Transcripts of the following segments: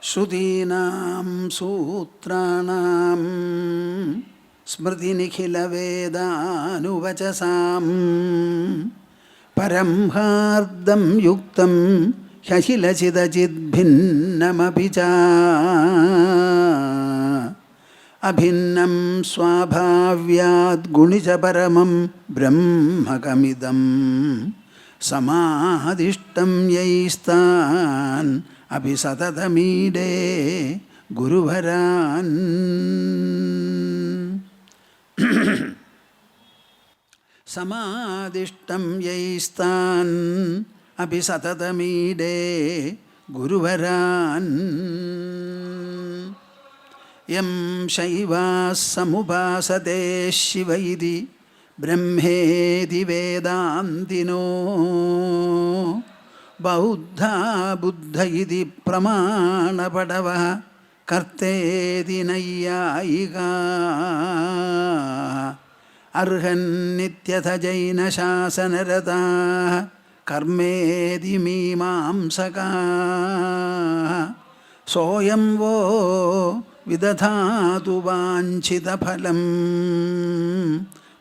ശ്രുതീനാം സൂത്രാണാം സ്മൃതിനിഖിലവേദാനുവചസാം പരം ഹാർദം യുക്തം ഹ്യഖിലചിദചിദ്ഭിന്നമപി ച അഭിന്നം സ്വാഭാവ്യാദ് ഗുണിച പരമം ബ്രഹ്മകമിദം സമാധിഷ്ടം യൈസ്താൻ അഭി സതതമീഡേ ഗുരുവരാൻ. സമാധിഷ്ടം യൈസ്താൻ അഭി സതതമീഡേ ഗുരുവരാൻ. യം ശൈവാസ്സമുപാസതേ ശിവ ഇതി ബ്രഹ്മേതി വേദാന്തിനോ ബൗദ്ധാ ബുദ്ധ ഇതി പ്രമാണപടവഃ കർത്തേതി നൈയായികാഃ അർഹന്നിത്യഥ ജൈനശാസനരതാഃ കർമ്മേതി മീമാംസകാഃ. സോയം വോ വിദധാതു വാഞ്ചിതഫലം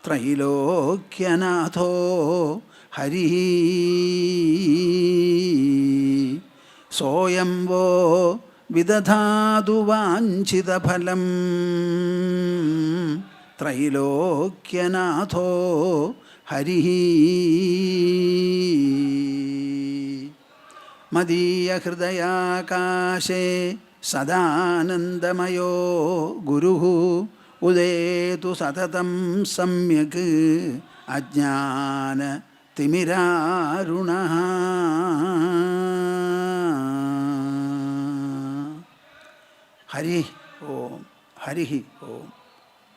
ത്രൈലോക്യനാഥോ ഹരിഃ. സോയം വോ വിദധാതു വാഞ്ചിതഫലം ത്രൈലോക്യനാഥോ ഹരിഃ. മദീയഹൃദയാകാശേ സദാനന്ദമയോ ഗുരുഃ ഉദേതു സതതം സമ്യക് അജ്ഞാനതിമിരാരുണഃ. ഹരി ഓം ഹരി ഓം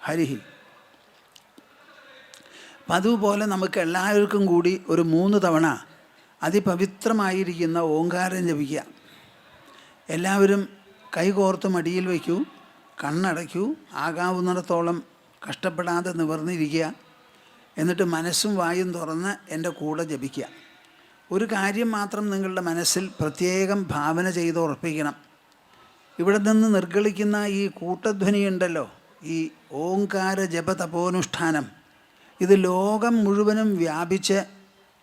ഹരി. അപ്പം അതുപോലെ നമുക്ക് എല്ലാവർക്കും കൂടി ഒരു 3 തവണ അതിപവിത്രമായിരിക്കുന്ന ഓങ്കാരം ജപിക്കുക. എല്ലാവരും കൈകോർത്ത് മടിയിൽ വയ്ക്കൂ, കണ്ണടയ്ക്കൂ, ആകാവുന്നിടത്തോളം കഷ്ടപ്പെടാതെ നിവർന്നിരിക്കുക. എന്നിട്ട് മനസ്സും വായും തുറന്ന് എൻ്റെ കൂടെ ജപിക്കുക. ഒരു കാര്യം മാത്രം നിങ്ങളുടെ മനസ്സിൽ പ്രത്യേകം ഭാവന ചെയ്ത് ഉറപ്പിക്കണം. ഇവിടെ നിന്ന് നിർഗളിക്കുന്ന ഈ കൂട്ടധ്വനിയുണ്ടല്ലോ, ഈ ഓങ്കാര ജപ തപോനുഷ്ഠാനം, ഇത് ലോകം മുഴുവനും വ്യാപിച്ച്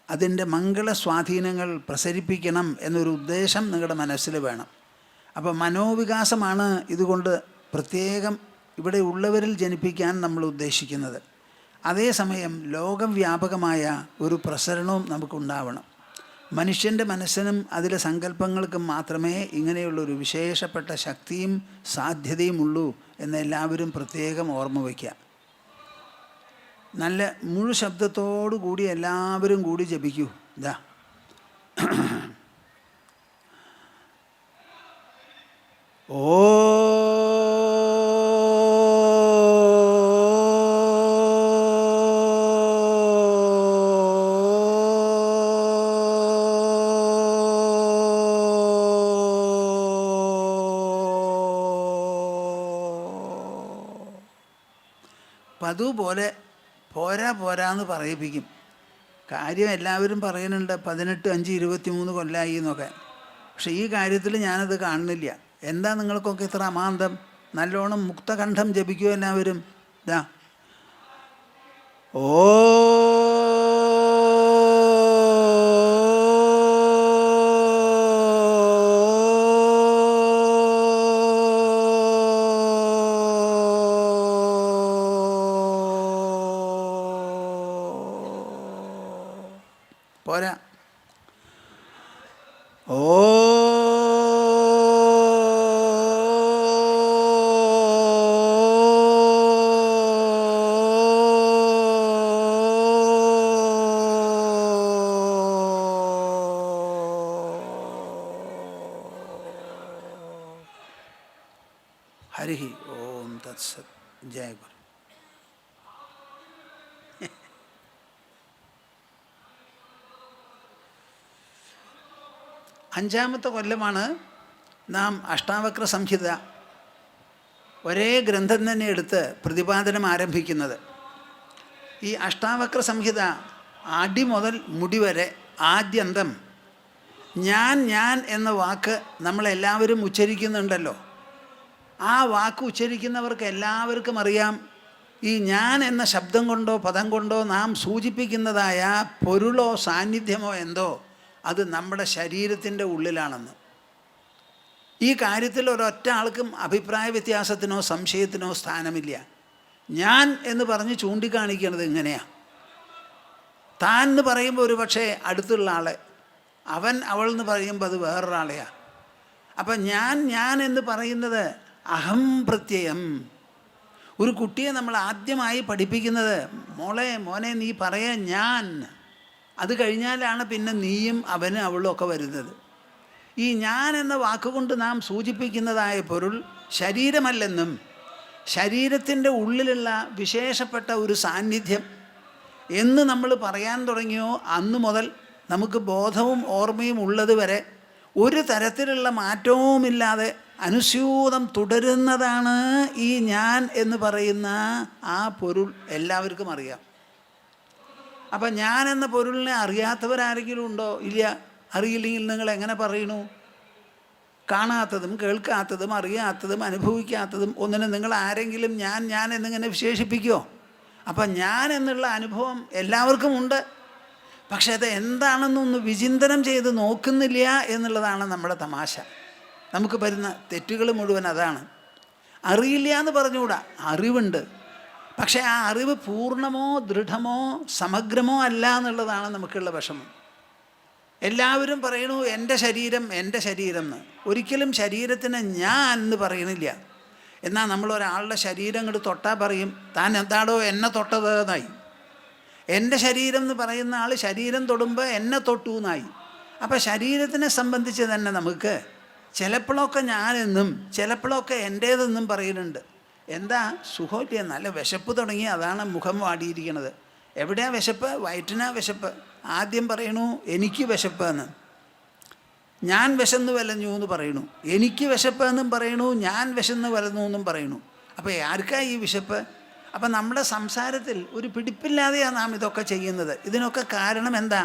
അതിൻ്റെ മംഗള സ്വാധീനങ്ങൾ പ്രസരിപ്പിക്കണം എന്നൊരു ഉദ്ദേശം നിങ്ങളുടെ മനസ്സിൽ വേണം. അപ്പോൾ മനോവികാസമാണ് ഇതുകൊണ്ട് പ്രത്യേകം ഇവിടെ ഉള്ളവരിൽ ജനിപ്പിക്കാൻ നമ്മൾ ഉദ്ദേശിക്കുന്നത്. അതേസമയം ലോകവ്യാപകമായ ഒരു പ്രസരണവും നമുക്കുണ്ടാവണം. മനുഷ്യൻ്റെ മനസ്സിനും അതിലെ സങ്കല്പങ്ങൾക്കും മാത്രമേ ഇങ്ങനെയുള്ളൊരു വിശേഷപ്പെട്ട ശക്തിയും സാധ്യതയും ഉള്ളൂ എന്ന് എല്ലാവരും പ്രത്യേകം ഓർമ്മ വയ്ക്കുക. നല്ല മുഴു ശബ്ദത്തോടു കൂടി എല്ലാവരും കൂടി ജപിക്കൂ. ഇതാ ഓ അതുപോലെ പോരാന്ന് പറയിപ്പിക്കും. കാര്യം എല്ലാവരും പറയുന്നുണ്ട് 18-5-23 കൊല്ലമായി എന്നൊക്കെ. പക്ഷെ ഈ കാര്യത്തിൽ ഞാനത് കാണുന്നില്ല. എന്താ നിങ്ങൾക്കൊക്കെ ഇത്ര അമാന്തം? നല്ലോണം മുക്തകണ്ഠം ജപിക്കുമോ എല്ലാവരും? ഇതാ ഓ പോരാ. ഓ ഹരി ഓം തത്സത്. ജയ ഗുരു. അഞ്ചാമത്തെ കൊല്ലമാണ് നാം അഷ്ടാവക്ര സംഹിത ഒരേ ഗ്രന്ഥം തന്നെ എടുത്ത് പ്രതിപാദനം ആരംഭിക്കുന്നത്. ഈ അഷ്ടാവക്ര സംഹിത അടി മുതൽ മുടി വരെ ആദ്യന്തം ഞാൻ എന്ന വാക്ക് നമ്മളെല്ലാവരും ഉച്ചരിക്കുന്നുണ്ടല്ലോ. ആ വാക്ക് ഉച്ചരിക്കുന്നവർക്ക് എല്ലാവർക്കും അറിയാം, ഈ ഞാൻ എന്ന ശബ്ദം കൊണ്ടോ പദം കൊണ്ടോ നാം സൂചിപ്പിക്കുന്നതായ പൊരുളോ സാന്നിധ്യമോ എന്തോ അത് നമ്മുടെ ശരീരത്തിൻ്റെ ഉള്ളിലാണെന്ന്. ഈ കാര്യത്തിൽ ഒരൊറ്റ ആൾക്കും അഭിപ്രായ വ്യത്യാസത്തിനോ സംശയത്തിനോ സ്ഥാനമില്ല. ഞാൻ എന്ന് പറഞ്ഞ് ചൂണ്ടിക്കാണിക്കുന്നത് ഇങ്ങനെയാണ്. താൻ എന്ന് പറയുമ്പോൾ ഒരു പക്ഷേ അടുത്തുള്ള ആളെ, അവൻ അവൾ എന്ന് പറയുമ്പോൾ അത് വേറൊരാളെയാണ്. അപ്പം ഞാൻ എന്ന് പറയുന്നത് അഹം പ്രത്യയം. ഒരു കുട്ടിയെ നമ്മൾ ആദ്യമായി പഠിപ്പിക്കുന്നത് മോനെ നീ പറയാ ഞാൻ, അത് കഴിഞ്ഞാലാണ് പിന്നെ നീയും അവനും അവളും ഒക്കെ വരുന്നത്. ഈ ഞാൻ എന്ന വാക്കുകൊണ്ട് നാം സൂചിപ്പിക്കുന്നതായ പൊരുൾ ശരീരമല്ലെന്നും ശരീരത്തിൻ്റെ ഉള്ളിലുള്ള വിശേഷപ്പെട്ട ഒരു സാന്നിധ്യം എന്ന് നമ്മൾ പറയാൻ തുടങ്ങിയോ അന്നു മുതൽ നമുക്ക് ബോധവും ഓർമ്മയും ഉള്ളത് വരെ ഒരു തരത്തിലുള്ള മാറ്റവുമില്ലാതെ അനുസ്യൂതം തുടരുന്നതാണ് ഈ ഞാൻ എന്ന് പറയുന്ന ആ പൊരുൾ. എല്ലാവർക്കും അറിയാം. അപ്പം ഞാൻ എന്ന പൊരുളിനെ അറിയാത്തവരാരെങ്കിലും ഉണ്ടോ? ഇല്ല. അറിയില്ലെങ്കിൽ നിങ്ങൾ എങ്ങനെ പറയണു? കാണാത്തതും കേൾക്കാത്തതും അറിയാത്തതും അനുഭവിക്കാത്തതും ഒന്നിനെ നിങ്ങൾ ആരെങ്കിലും ഞാൻ എന്നിങ്ങനെ വിശേഷിപ്പിക്കുമോ? അപ്പം ഞാൻ എന്നുള്ള അനുഭവം എല്ലാവർക്കും ഉണ്ട്. പക്ഷെ അത് എന്താണെന്നൊന്ന് വിചിന്തനം ചെയ്ത് നോക്കുന്നില്ല എന്നുള്ളതാണ് നമ്മുടെ തമാശ. നമുക്ക് വരുന്ന തെറ്റുകൾ മുഴുവൻ അതാണ്. അറിയില്ല എന്ന് പറഞ്ഞുകൂടാ, അറിവുണ്ട്. പക്ഷേ ആ അറിവ് പൂർണ്ണമോ ദൃഢമോ സമഗ്രമോ അല്ല എന്നുള്ളതാണ് നമുക്കുള്ള വിഷമം. എല്ലാവരും പറയണു എൻ്റെ ശരീരം എന്ന്. ഒരിക്കലും ശരീരത്തിന് ഞാൻ എന്ന് പറയണില്ല. എന്നാൽ നമ്മളൊരാളുടെ ശരീരം ഇങ്ങോട്ട് തൊട്ടാൽ പറയും താൻ എന്താടോ എന്നെ തൊട്ടത് എന്നായി. എൻ്റെ ശരീരം എന്ന് പറയുന്ന ആൾ ശരീരം തൊടുമ്പോൾ എന്നെ തൊട്ടു എന്നായി. അപ്പം ശരീരത്തിനെ സംബന്ധിച്ച് തന്നെ നമുക്ക് ചിലപ്പോഴൊക്കെ ഞാനെന്നും ചിലപ്പോഴൊക്കെ എൻ്റേതെന്നും പറയുന്നുണ്ട്. എന്താ സുഖമില്ല, നല്ല വിശപ്പ് തുടങ്ങി, അതാണ് മുഖം വാടിയിരിക്കുന്നത്. എവിടെയാണ് വിശപ്പ്? വയറ്റിനാ വിശപ്പ്. ആദ്യം പറയണു എനിക്ക് വിശപ്പ് എന്ന്. ഞാൻ വിശന്ന് വലഞ്ഞു എന്ന് പറയണു. എനിക്ക് വിശപ്പ് എന്നും പറയണു, ഞാൻ വിശന്ന് വലഞ്ഞു എന്നും പറയണു. അപ്പോൾ ആർക്കാ ഈ വിശപ്പ്? അപ്പം നമ്മുടെ സംസാരത്തിൽ ഒരു പിടിപ്പില്ലാതെയാണ് നാം ഇതൊക്കെ ചെയ്യുന്നത്. ഇതിനൊക്കെ കാരണം എന്താ?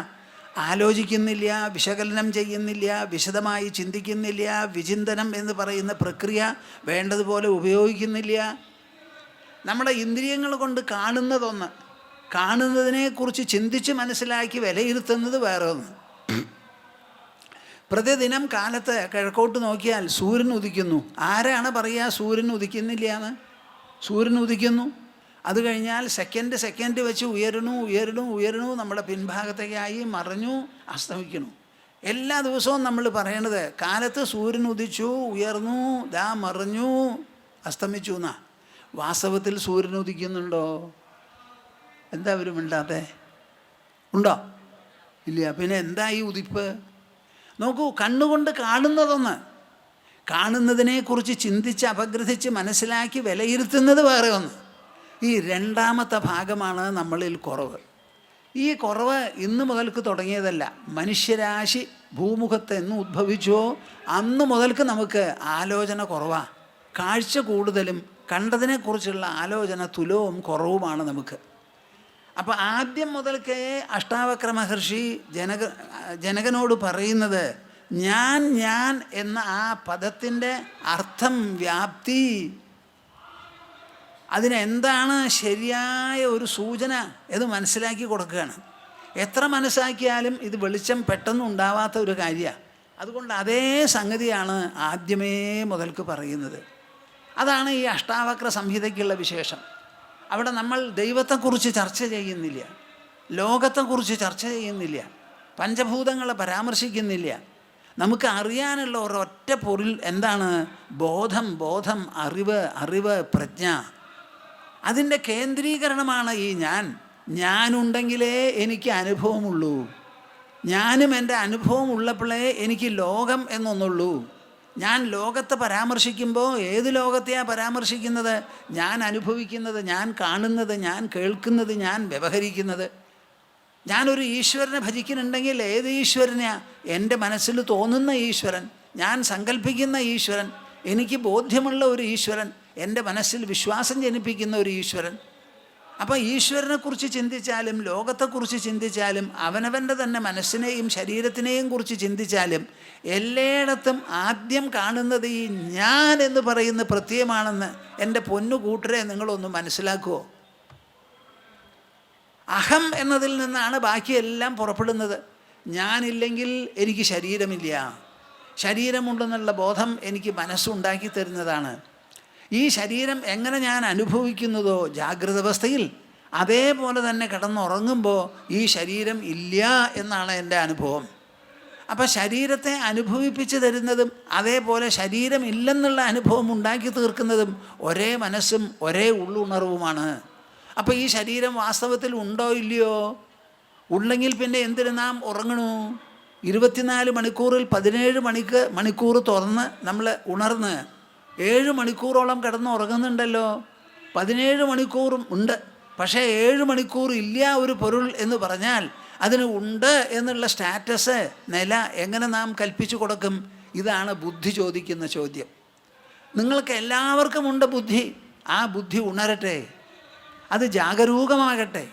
ആലോചിക്കുന്നില്ല, വിശകലനം ചെയ്യുന്നില്ല, വിശദമായി ചിന്തിക്കുന്നില്ല, വിചിന്തനം എന്ന് പറയുന്ന പ്രക്രിയ വേണ്ടതുപോലെ ഉപയോഗിക്കുന്നില്ല. നമ്മുടെ ഇന്ദ്രിയങ്ങൾ കൊണ്ട് കാണുന്നതൊന്ന്, കാണുന്നതിനെക്കുറിച്ച് ചിന്തിച്ച് മനസ്സിലാക്കി വിലയിരുത്തുന്നത് വേറെ ഒന്ന്. പ്രതിദിനം കാലത്ത് കിഴക്കോട്ട് നോക്കിയാൽ സൂര്യൻ ഉദിക്കുന്നു. ആരാണ് പറയുക സൂര്യൻ ഉദിക്കുന്നില്ല എന്ന്? സൂര്യൻ ഉദിക്കുന്നു. അത് കഴിഞ്ഞാൽ സെക്കൻഡ് വെച്ച് ഉയരണു, നമ്മുടെ പിൻഭാഗത്തേക്കായി മറഞ്ഞു, അസ്തമിക്കുന്നു. എല്ലാ ദിവസവും നമ്മൾ പറയണത് കാലത്ത് സൂര്യൻ ഉദിച്ചു, ഉയർന്നു, ദാ മറഞ്ഞു, അസ്തമിച്ചു എന്നാ. വാസ്തവത്തിൽ സൂര്യൻ ഉദിക്കുന്നുണ്ടോ? എന്താ അവർ മിണ്ടാത്തെ? ഉണ്ടോ? ഇല്ല. പിന്നെ എന്താ ഈ ഉദിപ്പ്? നോക്കൂ, കണ്ണുകൊണ്ട് കാണുന്നതൊന്ന്, കാണുന്നതിനെക്കുറിച്ച് ചിന്തിച്ച് അപഗ്രഥിച്ച് മനസ്സിലാക്കി വിലയിരുത്തുന്നത് വേറെ ഒന്ന്. ഈ രണ്ടാമത്തെ ഭാഗമാണ് നമ്മളിൽ കുറവ്. ഈ കുറവ് ഇന്ന് മുതൽക്ക് തുടങ്ങിയതല്ല. മനുഷ്യരാശി ഭൂമുഖത്ത് എന്ന് ഉദ്ഭവിച്ചോ അന്ന് മുതൽക്ക് നമുക്ക് ആലോചന കുറവാണ്. കാഴ്ച കൂടുതലും കണ്ടതിനെക്കുറിച്ചുള്ള ആലോചന തുലവും കുറവുമാണ് നമുക്ക്. അപ്പോൾ ആദ്യം മുതൽക്കേ അഷ്ടാവക്ര മഹർഷി ജനകനോട് പറയുന്നത് ഞാൻ എന്ന ആ പദത്തിൻ്റെ അർത്ഥം, വ്യാപ്തി, അതിനെന്താണ് ശരിയായ ഒരു സൂചന ഇത് മനസ്സിലാക്കി കൊടുക്കുകയാണ്. എത്ര മനസ്സാക്കിയാലും ഇത് വെളിച്ചം പെട്ടെന്ന് ഉണ്ടാവാത്ത ഒരു കാര്യമാണ്. അതുകൊണ്ട് അതേ സംഗതിയാണ് ആദ്യമേ മുതൽക്ക് പറയുന്നത്. അതാണ് ഈ അഷ്ടാവക്ര സംഹിതയ്ക്കുള്ള വിശേഷം. അവിടെ നമ്മൾ ദൈവത്തെക്കുറിച്ച് ചർച്ച ചെയ്യുന്നില്ല, ലോകത്തെക്കുറിച്ച് ചർച്ച ചെയ്യുന്നില്ല, പഞ്ചഭൂതങ്ങളെ പരാമർശിക്കുന്നില്ല. നമുക്ക് അറിയാനുള്ള ഒരൊറ്റ പൊരുൾ എന്താണ്? ബോധം, അറിവ്, പ്രജ്ഞ. അതിൻ്റെ കേന്ദ്രീകരണമാണ് ഈ ഞാനുണ്ടെങ്കിലേ എനിക്ക് അനുഭവമുള്ളൂ. ഞാനും എൻ്റെ അനുഭവം ഉള്ളപ്പോഴേ എനിക്ക് ലോകം എന്നൊന്നുള്ളൂ. ഞാൻ ലോകത്തെ പരാമർശിക്കുമ്പോൾ ഏത് ലോകത്തെയാണ് പരാമർശിക്കുന്നത്? ഞാൻ അനുഭവിക്കുന്നത്, ഞാൻ കാണുന്നത്, ഞാൻ കേൾക്കുന്നത്, ഞാൻ വ്യവഹരിക്കുന്നത്. ഞാനൊരു ഈശ്വരനെ ഭജിക്കുന്നുണ്ടെങ്കിൽ ഏത് ഈശ്വരനെയാണ്? എൻ്റെ മനസ്സിൽ തോന്നുന്ന ഈശ്വരൻ, ഞാൻ സങ്കല്പിക്കുന്ന ഈശ്വരൻ, എനിക്ക് ബോധ്യമുള്ള ഒരു ഈശ്വരൻ, എൻ്റെ മനസ്സിൽ വിശ്വാസം ജനിപ്പിക്കുന്ന ഒരു ഈശ്വരൻ. അപ്പോൾ ഈശ്വരനെക്കുറിച്ച് ചിന്തിച്ചാലും ലോകത്തെക്കുറിച്ച് ചിന്തിച്ചാലും അവനവൻ്റെ തന്നെ മനസ്സിനെയും ശരീരത്തിനെയും കുറിച്ച് ചിന്തിച്ചാലും എല്ലായിടത്തും ആദ്യം കാണുന്നത് ഈ ഞാൻ എന്ന് പറയുന്ന പ്രത്യയമാണെന്ന് എൻ്റെ പൊന്നു കൂട്ടരെ നിങ്ങളൊന്ന് മനസ്സിലാക്കുമോ? അഹം എന്നതിൽ നിന്നാണ് ബാക്കിയെല്ലാം പുറപ്പെടുന്നത്. ഞാനില്ലെങ്കിൽ എനിക്ക് ശരീരമില്ല, ശരീരമുണ്ടെന്നുള്ള ബോധം എനിക്ക് മനസ്സുണ്ടാക്കി തരുന്നതാണ്. ഈ ശരീരം എങ്ങനെ ഞാൻ അനുഭവിക്കുന്നതോ ജാഗ്രത അവസ്ഥയിൽ, അതേപോലെ തന്നെ കിടന്നുറങ്ങുമ്പോൾ ഈ ശരീരം ഇല്ല എന്നാണ് എൻ്റെ അനുഭവം. അപ്പോൾ ശരീരത്തെ അനുഭവിപ്പിച്ച് തരുന്നതും അതേപോലെ ശരീരം ഇല്ലെന്നുള്ള അനുഭവം ഉണ്ടാക്കി തീർക്കുന്നതും ഒരേ മനസ്സും ഒരേ ഉള്ളുണർവുമാണ്. അപ്പോൾ ഈ ശരീരം വാസ്തവത്തിൽ ഉണ്ടോ ഇല്ലയോ? ഉണ്ടെങ്കിൽ പിന്നെ എന്തിനു നാം ഉറങ്ങണു? 24 മണിക്കൂറിൽ 17 മണിക്കൂർ തുറന്ന് നമ്മൾ ഉണർന്ന് 7 മണിക്കൂറോളം കിടന്ന് ഉറങ്ങുന്നുണ്ടല്ലോ. 17 മണിക്കൂറും ഉണ്ട്. പക്ഷേ 7 മണിക്കൂർ ഇല്ല ഒരു പൊരുൾ എന്ന് പറഞ്ഞാൽ അതിന് ഉണ്ട് എന്നുള്ള സ്റ്റാറ്റസ് നില എങ്ങനെ നാം കൽപ്പിച്ചു കൊടുക്കും? ഇതാണ് ബുദ്ധി ചോദിക്കുന്ന ചോദ്യം. നിങ്ങൾക്ക് എല്ലാവർക്കും ഉണ്ട് ബുദ്ധി. ആ ബുദ്ധി ഉണരട്ടെ, അത് ജാഗരൂകമാകട്ടെ,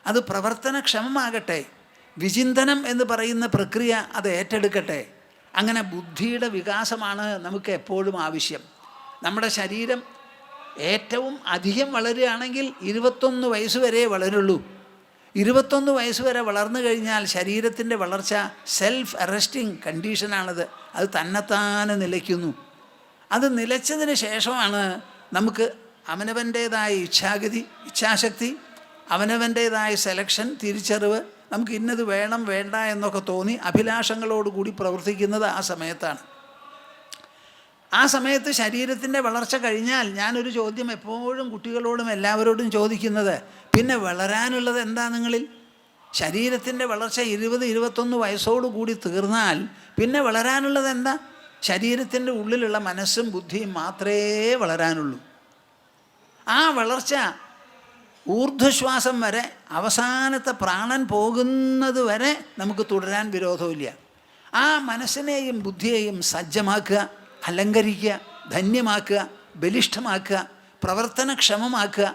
അത് പ്രവർത്തനക്ഷമമാകട്ടെ, വിചിന്തനം എന്ന് പറയുന്ന പ്രക്രിയ അത് ഏറ്റെടുക്കട്ടെ. അങ്ങനെ ബുദ്ധിയുടെ വികാസമാണ് നമുക്ക് എപ്പോഴും ആവശ്യം. നമ്മുടെ ശരീരം ഏറ്റവും അധികം വളരുകയാണെങ്കിൽ 21 വയസ്സ് വരെ വളരുള്ളൂ. 21 വയസ്സ് വരെ വളർന്നു കഴിഞ്ഞാൽ ശരീരത്തിൻ്റെ വളർച്ച സെൽഫ് അറസ്റ്റിംഗ് കണ്ടീഷനാണത്. അത് തന്നെത്താനെ നിലയ്ക്കുന്നു. അത് നിലച്ചതിന് ശേഷമാണ് നമുക്ക് അവനവൻ്റേതായ ഇച്ഛാശക്തി, അവനവൻ്റേതായ സെലക്ഷൻ, തിരിച്ചറിവ്, നമുക്ക് ഇന്നത് വേണം വേണ്ട എന്നൊക്കെ തോന്നി അഭിലാഷങ്ങളോടുകൂടി പ്രവർത്തിക്കുന്നത് ആ സമയത്താണ്. ആ സമയത്ത് ശരീരത്തിൻ്റെ വളർച്ച കഴിഞ്ഞാൽ ഞാനൊരു ചോദ്യം എപ്പോഴും കുട്ടികളോടും എല്ലാവരോടും ചോദിക്കുന്നത്, പിന്നെ വളരാനുള്ളത് എന്താ നിങ്ങളിൽ? ശരീരത്തിൻ്റെ വളർച്ച 20-21 വയസ്സോടുകൂടി തീർന്നാൽ പിന്നെ വളരാനുള്ളത് എന്താ? ശരീരത്തിൻ്റെ ഉള്ളിലുള്ള മനസ്സും ബുദ്ധിയും മാത്രമേ വളരാനുള്ളൂ. ആ വളർച്ച ഊർധ്വശ്വാസം വരെ, അവസാനത്തെ പ്രാണൻ പോകുന്നത് വരെ നമുക്ക് തുടരാൻ വിരോധമില്ല. ആ മനസ്സിനെയും ബുദ്ധിയെയും സജ്ജമാക്കുക, അലങ്കരിക്കുക, ധന്യമാക്കുക, ബലിഷ്ഠമാക്കുക, പ്രവർത്തനക്ഷമമാക്കുക.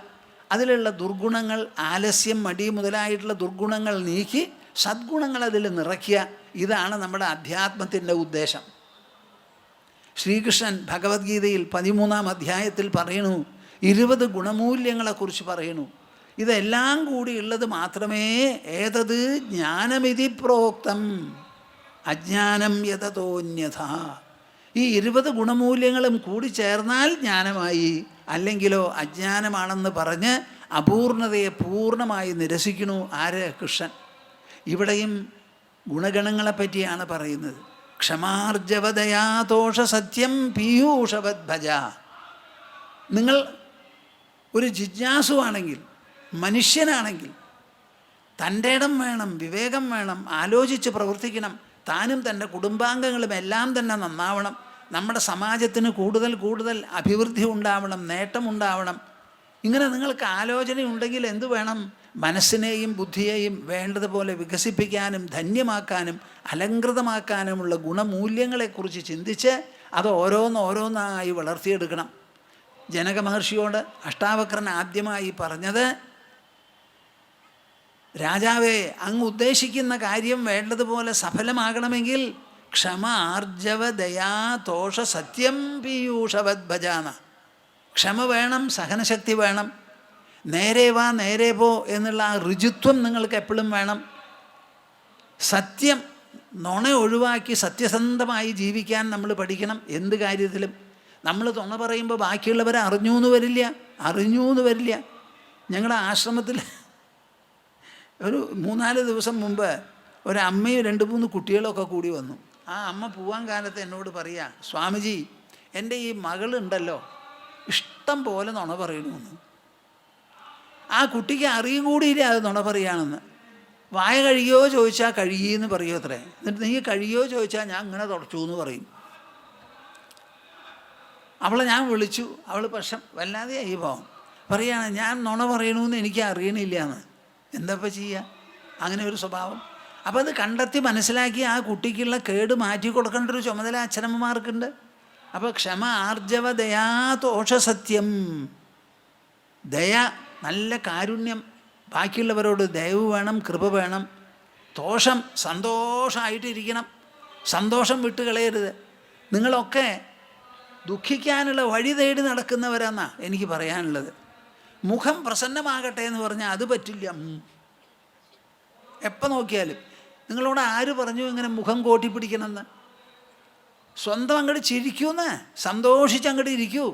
അതിലുള്ള ദുർഗുണങ്ങൾ, ആലസ്യം, മടി മുതലായിട്ടുള്ള ദുർഗുണങ്ങൾ നീക്കി സദ്ഗുണങ്ങൾ അതിൽ നിറയ്ക്കുക. ഇതാണ് നമ്മുടെ അധ്യാത്മത്തിൻ്റെ ഉദ്ദേശം. ശ്രീകൃഷ്ണൻ ഭഗവത്ഗീതയിൽ 13-ാം അധ്യായത്തിൽ പറയണു, 20 ഗുണമൂല്യങ്ങളെക്കുറിച്ച് പറയണു. ഇതെല്ലാം കൂടി ഉള്ളത് മാത്രമേ ഏതത് ജ്ഞാനമിതി പ്രോക്തം അജ്ഞാനം യതതോന്യഥ. ഈ 20 ഗുണമൂല്യങ്ങളും കൂടി ചേർന്നാൽ ജ്ഞാനമായി, അല്ലെങ്കിലോ അജ്ഞാനമാണെന്ന് പറഞ്ഞ് അപൂർണതയെ പൂർണ്ണമായി നിരസിക്കണു. ആര്? കൃഷ്ണൻ. ഇവിടെയും ഗുണഗണങ്ങളെപ്പറ്റിയാണ് പറയുന്നത്. ക്ഷമാർജവദയാതോഷ സത്യം പീയൂഷവത് ഭജ. നിങ്ങൾ ഒരു ജിജ്ഞാസുവാണെങ്കിൽ, മനുഷ്യനാണെങ്കിൽ, തൻ്റെ ഇടം വേണം, വിവേകം വേണം, ആലോചിച്ച് പ്രവർത്തിക്കണം. താനും തൻ്റെ കുടുംബാംഗങ്ങളും എല്ലാം തന്നെ നന്നാവണം. നമ്മുടെ സമാജത്തിന് കൂടുതൽ അഭിവൃദ്ധി ഉണ്ടാവണം, നേട്ടമുണ്ടാവണം. ഇങ്ങനെ നിങ്ങൾക്ക് ആലോചനയുണ്ടെങ്കിൽ എന്തു വേണം? മനസ്സിനെയും ബുദ്ധിയെയും വേണ്ടതുപോലെ വികസിപ്പിക്കാനും ധന്യമാക്കാനും അലങ്കൃതമാക്കാനുമുള്ള ഗുണമൂല്യങ്ങളെക്കുറിച്ച് ചിന്തിച്ച് അത് ഓരോന്നോരോന്നായി വളർത്തിയെടുക്കണം. ജനക മഹർഷിയോട് അഷ്ടാവക്രൻ ആദ്യമായി പറഞ്ഞത്, രാജാവേ, അങ്ങ് ഉദ്ദേശിക്കുന്ന കാര്യം വേണ്ടതുപോലെ സഫലമാകണമെങ്കിൽ ക്ഷമ ആർജവ ദയാ തോഷ സത്യം പീയൂഷവത് ഭജാന. ക്ഷമ വേണം, സഹനശക്തി വേണം, നേരെ വാ നേരെ പോ എന്നുള്ള ആ ഋജുത്വം നിങ്ങൾക്ക് എപ്പോഴും വേണം. സത്യം, നുണ ഒഴിവാക്കി സത്യസന്ധമായി ജീവിക്കാൻ നമ്മൾ പഠിക്കണം. എന്ത് കാര്യത്തിലും നമ്മൾ നുണ പറയുമ്പോൾ ബാക്കിയുള്ളവരെ അറിഞ്ഞു എന്ന് വരില്ല. ഞങ്ങളുടെ ആശ്രമത്തിൽ ഒരു 3-4 ദിവസം മുമ്പ് ഒരമ്മയും 2-3 കുട്ടികളൊക്കെ കൂടി വന്നു. ആ അമ്മ പോവാൻ കാലത്ത് എന്നോട് പറയാ, സ്വാമിജി, എൻ്റെ ഈ മകളുണ്ടല്ലോ ഇഷ്ടം പോലെ നുണ പറയണമെന്ന്. ആ കുട്ടിക്ക് അറിയും കൂടിയില്ല അത് നുണ പറയുകയാണെന്ന്. വായ കഴിയോ ചോദിച്ചാൽ കഴിയെന്ന് പറയൂ അത്രേ. എന്നിട്ട് നീ കഴിയോ ചോദിച്ചാൽ ഞാൻ ഇങ്ങനെ തുടച്ചു എന്ന് പറയും. അവളെ ഞാൻ വിളിച്ചു. അവൾ പക്ഷെ വല്ലാതെ ആയി പോവും. പറയുകയാണ്, ഞാൻ നുണ പറയണമെന്ന് എനിക്ക് അറിയണില്ല എന്ന്. എന്താപ്പം ചെയ്യുക? അങ്ങനെ ഒരു സ്വഭാവം. അപ്പോൾ അത് കണ്ടെത്തി മനസ്സിലാക്കി ആ കുട്ടിക്കുള്ള കേട് മാറ്റി കൊടുക്കേണ്ട ഒരു ചുമതല അച്ഛനമ്മമാർക്കുണ്ട്. അപ്പോൾ ക്ഷമ ആർജവ ദയാ തോഷ സത്യം. ദയ നല്ല കാരുണ്യം, ബാക്കിയുള്ളവരോട് ദയവ് വേണം, കൃപ വേണം. ദോഷം സന്തോഷമായിട്ടിരിക്കണം, സന്തോഷം വിട്ട് കളയരുത്. നിങ്ങളൊക്കെ ദുഃഖിക്കാനുള്ള വഴി തേടി നടക്കുന്നവരാന്നാണ് എനിക്ക് പറയാനുള്ളത്. മുഖം പ്രസന്നമാകട്ടെ എന്ന് പറഞ്ഞാൽ അത് പറ്റില്ല. എപ്പോൾ നോക്കിയാലും നിങ്ങളോട് ആര് പറഞ്ഞു ഇങ്ങനെ മുഖം കോട്ടിപ്പിടിക്കണമെന്ന്? സ്വന്തം അങ്ങോട്ട് ചിരിക്കൂന്ന്, സന്തോഷിച്ചങ്ങോട്ട് ഇരിക്കൂ.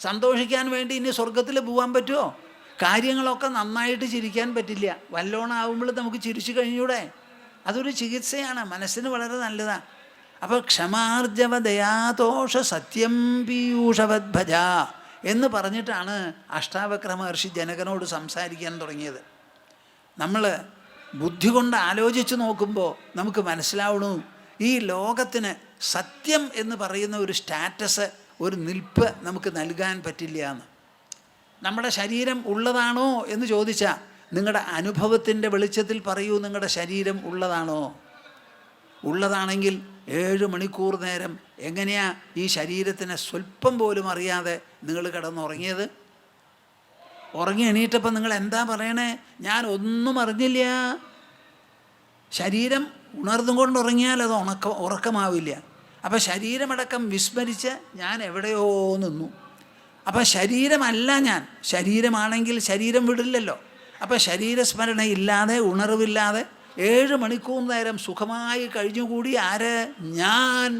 സന്തോഷിക്കാൻ വേണ്ടി ഇനി സ്വർഗത്തിൽ പോകാൻ പറ്റുമോ? കാര്യങ്ങളൊക്കെ നന്നായിട്ട് ചിരിക്കാൻ പറ്റില്ല. വല്ലോണാവുമ്പോൾ നമുക്ക് ചിരിച്ചു കഴിഞ്ഞൂടെ? അതൊരു ചികിത്സയാണ്, മനസ്സിന് വളരെ നല്ലതാണ്. അപ്പോൾ ക്ഷമാർജവ ദയാതോഷ സത്യം പീയൂഷവദ്ഭജ എന്ന് പറഞ്ഞിട്ടാണ് അഷ്ടാവക്ര മഹർഷി ജനകനോട് സംസാരിക്കാൻ തുടങ്ങിയത്. നമ്മൾ ബുദ്ധി കൊണ്ട് ആലോചിച്ച് നോക്കുമ്പോൾ നമുക്ക് മനസ്സിലാവണു, ഈ ലോകത്തിന് സത്യം എന്ന് പറയുന്ന ഒരു സ്റ്റാറ്റസ്, ഒരു നിൽപ്പ് നമുക്ക് നൽകാൻ പറ്റില്ല എന്ന്. നമ്മുടെ ശരീരം ഉള്ളതാണോ എന്ന് ചോദിച്ചാൽ നിങ്ങളുടെ അനുഭവത്തിൻ്റെ വെളിച്ചത്തിൽ പറയൂ, നിങ്ങളുടെ ശരീരം ഉള്ളതാണോ? ഉള്ളതാണെങ്കിൽ 7 മണിക്കൂർ നേരം എങ്ങനെയാ ഈ ശരീരത്തിനെ സ്വല്പം പോലും അറിയാതെ നിങ്ങൾ കിടന്നുറങ്ങിയത്? ഉറങ്ങി എണീറ്റപ്പോൾ നിങ്ങൾ എന്താ പറയണേ? ഞാൻ ഒന്നും അറിഞ്ഞില്ല. ശരീരം ഉണർന്നും കൊണ്ടുറങ്ങിയാൽ അത് ഉറക്കമാവില്ല. അപ്പം ശരീരമടക്കം വിസ്മരിച്ച് ഞാൻ എവിടെയോ നിന്നു. അപ്പം ശരീരമല്ല ഞാൻ. ശരീരമാണെങ്കിൽ ശരീരം വിടില്ലല്ലോ. അപ്പം ശരീരസ്മരണ ഇല്ലാതെ, ഉണർവില്ലാതെ 7 മണിക്കൂർ നേരം സുഖമായി കഴിഞ്ഞുകൂടി ആര്? ഞാൻ.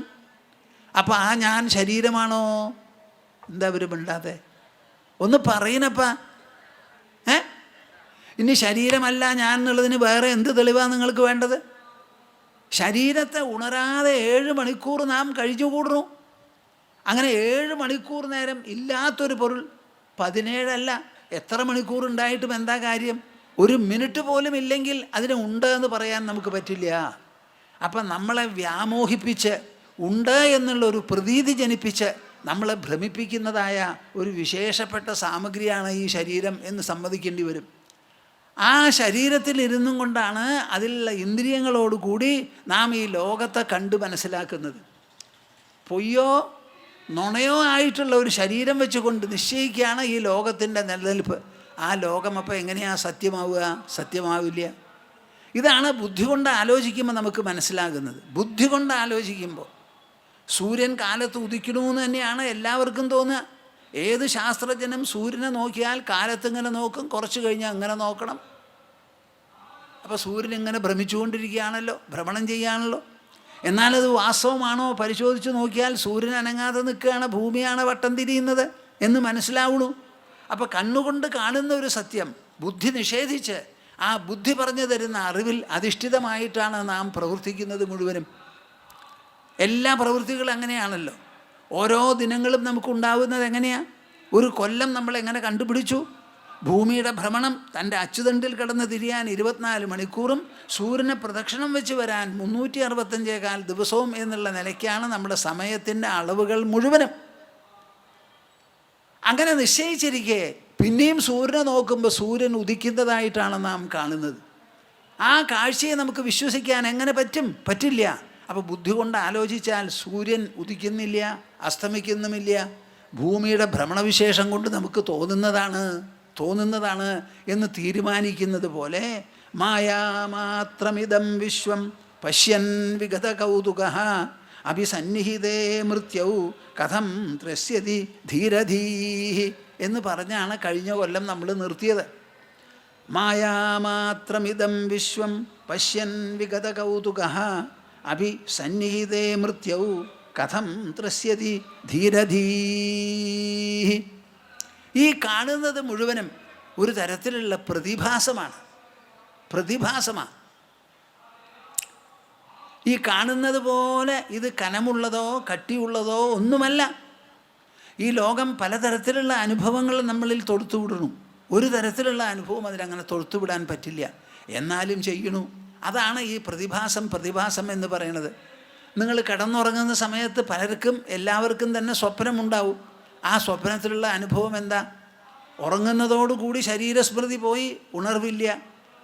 അപ്പം ആ ഞാൻ ശരീരമാണോ? എന്താ അവർ മിണ്ടാതെ? ഒന്ന് പറയണപ്പാ. ഇനി ശരീരമല്ല ഞാൻ എന്നുള്ളതിന് വേറെ എന്ത് തെളിവാണ് നിങ്ങൾക്ക് വേണ്ടത്? ശരീരത്തെ ഉണരാതെ 7 മണിക്കൂർ നാം കഴിഞ്ഞുകൂടുന്നു. അങ്ങനെ 7 മണിക്കൂർ നേരം ഇല്ലാത്തൊരു പൊരുൾ 17 അല്ല, എത്ര മണിക്കൂർ ഉണ്ടായിട്ടും എന്താ കാര്യം? 1 മിനിറ്റ് പോലും ഇല്ലെങ്കിൽ അതിന് ഉണ്ട് എന്ന് പറയാൻ നമുക്ക് പറ്റില്ല. അപ്പം നമ്മളെ വ്യാമോഹിപ്പിച്ച്, ഉണ്ട് എന്നുള്ളൊരു പ്രതീതി ജനിപ്പിച്ച് നമ്മളെ ഭ്രമിപ്പിക്കുന്നതായ ഒരു വിശേഷപ്പെട്ട സാമഗ്രിയാണ് ഈ ശരീരം എന്ന് സമ്മതിക്കേണ്ടി വരും. ആ ശരീരത്തിലിരുന്നും കൊണ്ടാണ്, അതിലുള്ള ഇന്ദ്രിയങ്ങളോടുകൂടി നാം ഈ ലോകത്തെ കണ്ട് മനസ്സിലാക്കുന്നത്. പൊയ്യോ നുണയോ ആയിട്ടുള്ള ഒരു ശരീരം വെച്ചുകൊണ്ട് നിശ്ചയിക്കുകയാണ് ഈ ലോകത്തിൻ്റെ നിലനിൽപ്പ്. ആ ലോകം അപ്പോൾ എങ്ങനെയാണ് സത്യമാവുക? സത്യമാവില്ല. ഇതാണ് ബുദ്ധി കൊണ്ട് ആലോചിക്കുമ്പോൾ നമുക്ക് മനസ്സിലാകുന്നത്. ബുദ്ധി കൊണ്ട് ആലോചിക്കുമ്പോൾ സൂര്യൻ കാലത്ത് ഉദിക്കണമെന്ന് തന്നെയാണ് എല്ലാവർക്കും തോന്നുക. ഏത് ശാസ്ത്രജ്ഞനും സൂര്യനെ നോക്കിയാൽ കാലത്തിങ്ങനെ നോക്കും, കുറച്ച് കഴിഞ്ഞാൽ അങ്ങനെ നോക്കണം. അപ്പോൾ സൂര്യൻ ഇങ്ങനെ ഭ്രമിച്ചുകൊണ്ടിരിക്കുകയാണല്ലോ, ഭ്രമണം ചെയ്യുകയാണല്ലോ. എന്നാലത് വാസ്തവമാണോ പരിശോധിച്ച് നോക്കിയാൽ സൂര്യൻ അനങ്ങാതെ നിൽക്കുകയാണ്, ഭൂമിയാണ് വട്ടം തിരിയുന്നത് എന്ന് മനസ്സിലാവുള്ളൂ. അപ്പോൾ കണ്ണുകൊണ്ട് കാണുന്ന ഒരു സത്യം ബുദ്ധി നിഷേധിച്ച് ആ ബുദ്ധി പറഞ്ഞു തരുന്ന അറിവിൽ അധിഷ്ഠിതമായിട്ടാണ് നാം പ്രവർത്തിക്കുന്നത് മുഴുവനും. എല്ലാ പ്രവൃത്തികളും അങ്ങനെയാണല്ലോ. ഓരോ ദിനങ്ങളും നമുക്കുണ്ടാവുന്നത് എങ്ങനെയാണ്? ഒരു കൊല്ലം നമ്മളെങ്ങനെ കണ്ടുപിടിച്ചു? ഭൂമിയുടെ ഭ്രമണം തൻ്റെ അച്ചുതണ്ടിൽ കിടന്ന് തിരിയാൻ 24 മണിക്കൂറും സൂര്യനെ പ്രദക്ഷിണം വെച്ച് വരാൻ 365 ദിവസവും എന്നുള്ള നിലയ്ക്കാണ് നമ്മുടെ സമയത്തിൻ്റെ അളവുകൾ മുഴുവനും. അങ്ങനെ നിശ്ചയിച്ചിരിക്കെ പിന്നെയും സൂര്യനെ നോക്കുമ്പോൾ സൂര്യൻ ഉദിക്കുന്നതായിട്ടാണ് നാം കാണുന്നത്. ആ കാഴ്ചയെ നമുക്ക് വിശ്വസിക്കാൻ എങ്ങനെ പറ്റില്ല. അപ്പോൾ ബുദ്ധി കൊണ്ട് ആലോചിച്ചാൽ സൂര്യൻ ഉദിക്കുന്നില്ല, അസ്തമിക്കുന്നുമില്ല. ഭൂമിയുടെ ഭ്രമണവിശേഷം കൊണ്ട് നമുക്ക് തോന്നുന്നതാണ് എന്ന് തീരുമാനിക്കുന്നത് പോലെ മായാമാത്രമിദം വിശ്വം പശ്യൻ വിഗത കൗതുകഃ അഭിസന്നിഹിതേ മൃത്യൗ കഥം ത്രസ്യതി ധീരധീഃ എന്ന് പറഞ്ഞാണ് കഴിഞ്ഞ കൊല്ലം നമ്മൾ നിർത്തിയത്. മായാമാത്രമിദം വിശ്വം പശ്യൻ വിഗത കൗതുകഃ അഭിസന്നിഹിതേ മൃത്യൗ കഥം ത്രസ്യതി ധീരധീഃ. ഈ കാണുന്നത് മുഴുവനും ഒരു തരത്തിലുള്ള പ്രതിഭാസമാണ്. ഈ കാണുന്നത് പോലെ ഇത് കനമുള്ളതോ കട്ടിയുള്ളതോ ഒന്നുമല്ല. ഈ ലോകം പലതരത്തിലുള്ള അനുഭവങ്ങൾ നമ്മളിൽ തൊടുത്തുവിടണു. ഒരു തരത്തിലുള്ള അനുഭവം അതിലങ്ങനെ തൊടുത്തുവിടാൻ പറ്റില്ല, എന്നാലും ചെയ്യണു. അതാണ് ഈ പ്രതിഭാസം എന്ന് പറയുന്നത്. നിങ്ങൾ കിടന്നുറങ്ങുന്ന സമയത്ത് എല്ലാവർക്കും തന്നെ സ്വപ്നമുണ്ടാവും. ആ സ്വപ്നത്തിലുള്ള അനുഭവം എന്താ? ഉറങ്ങുന്നതോടുകൂടി ശരീരസ്മൃതി പോയി, ഉണർവില്ല.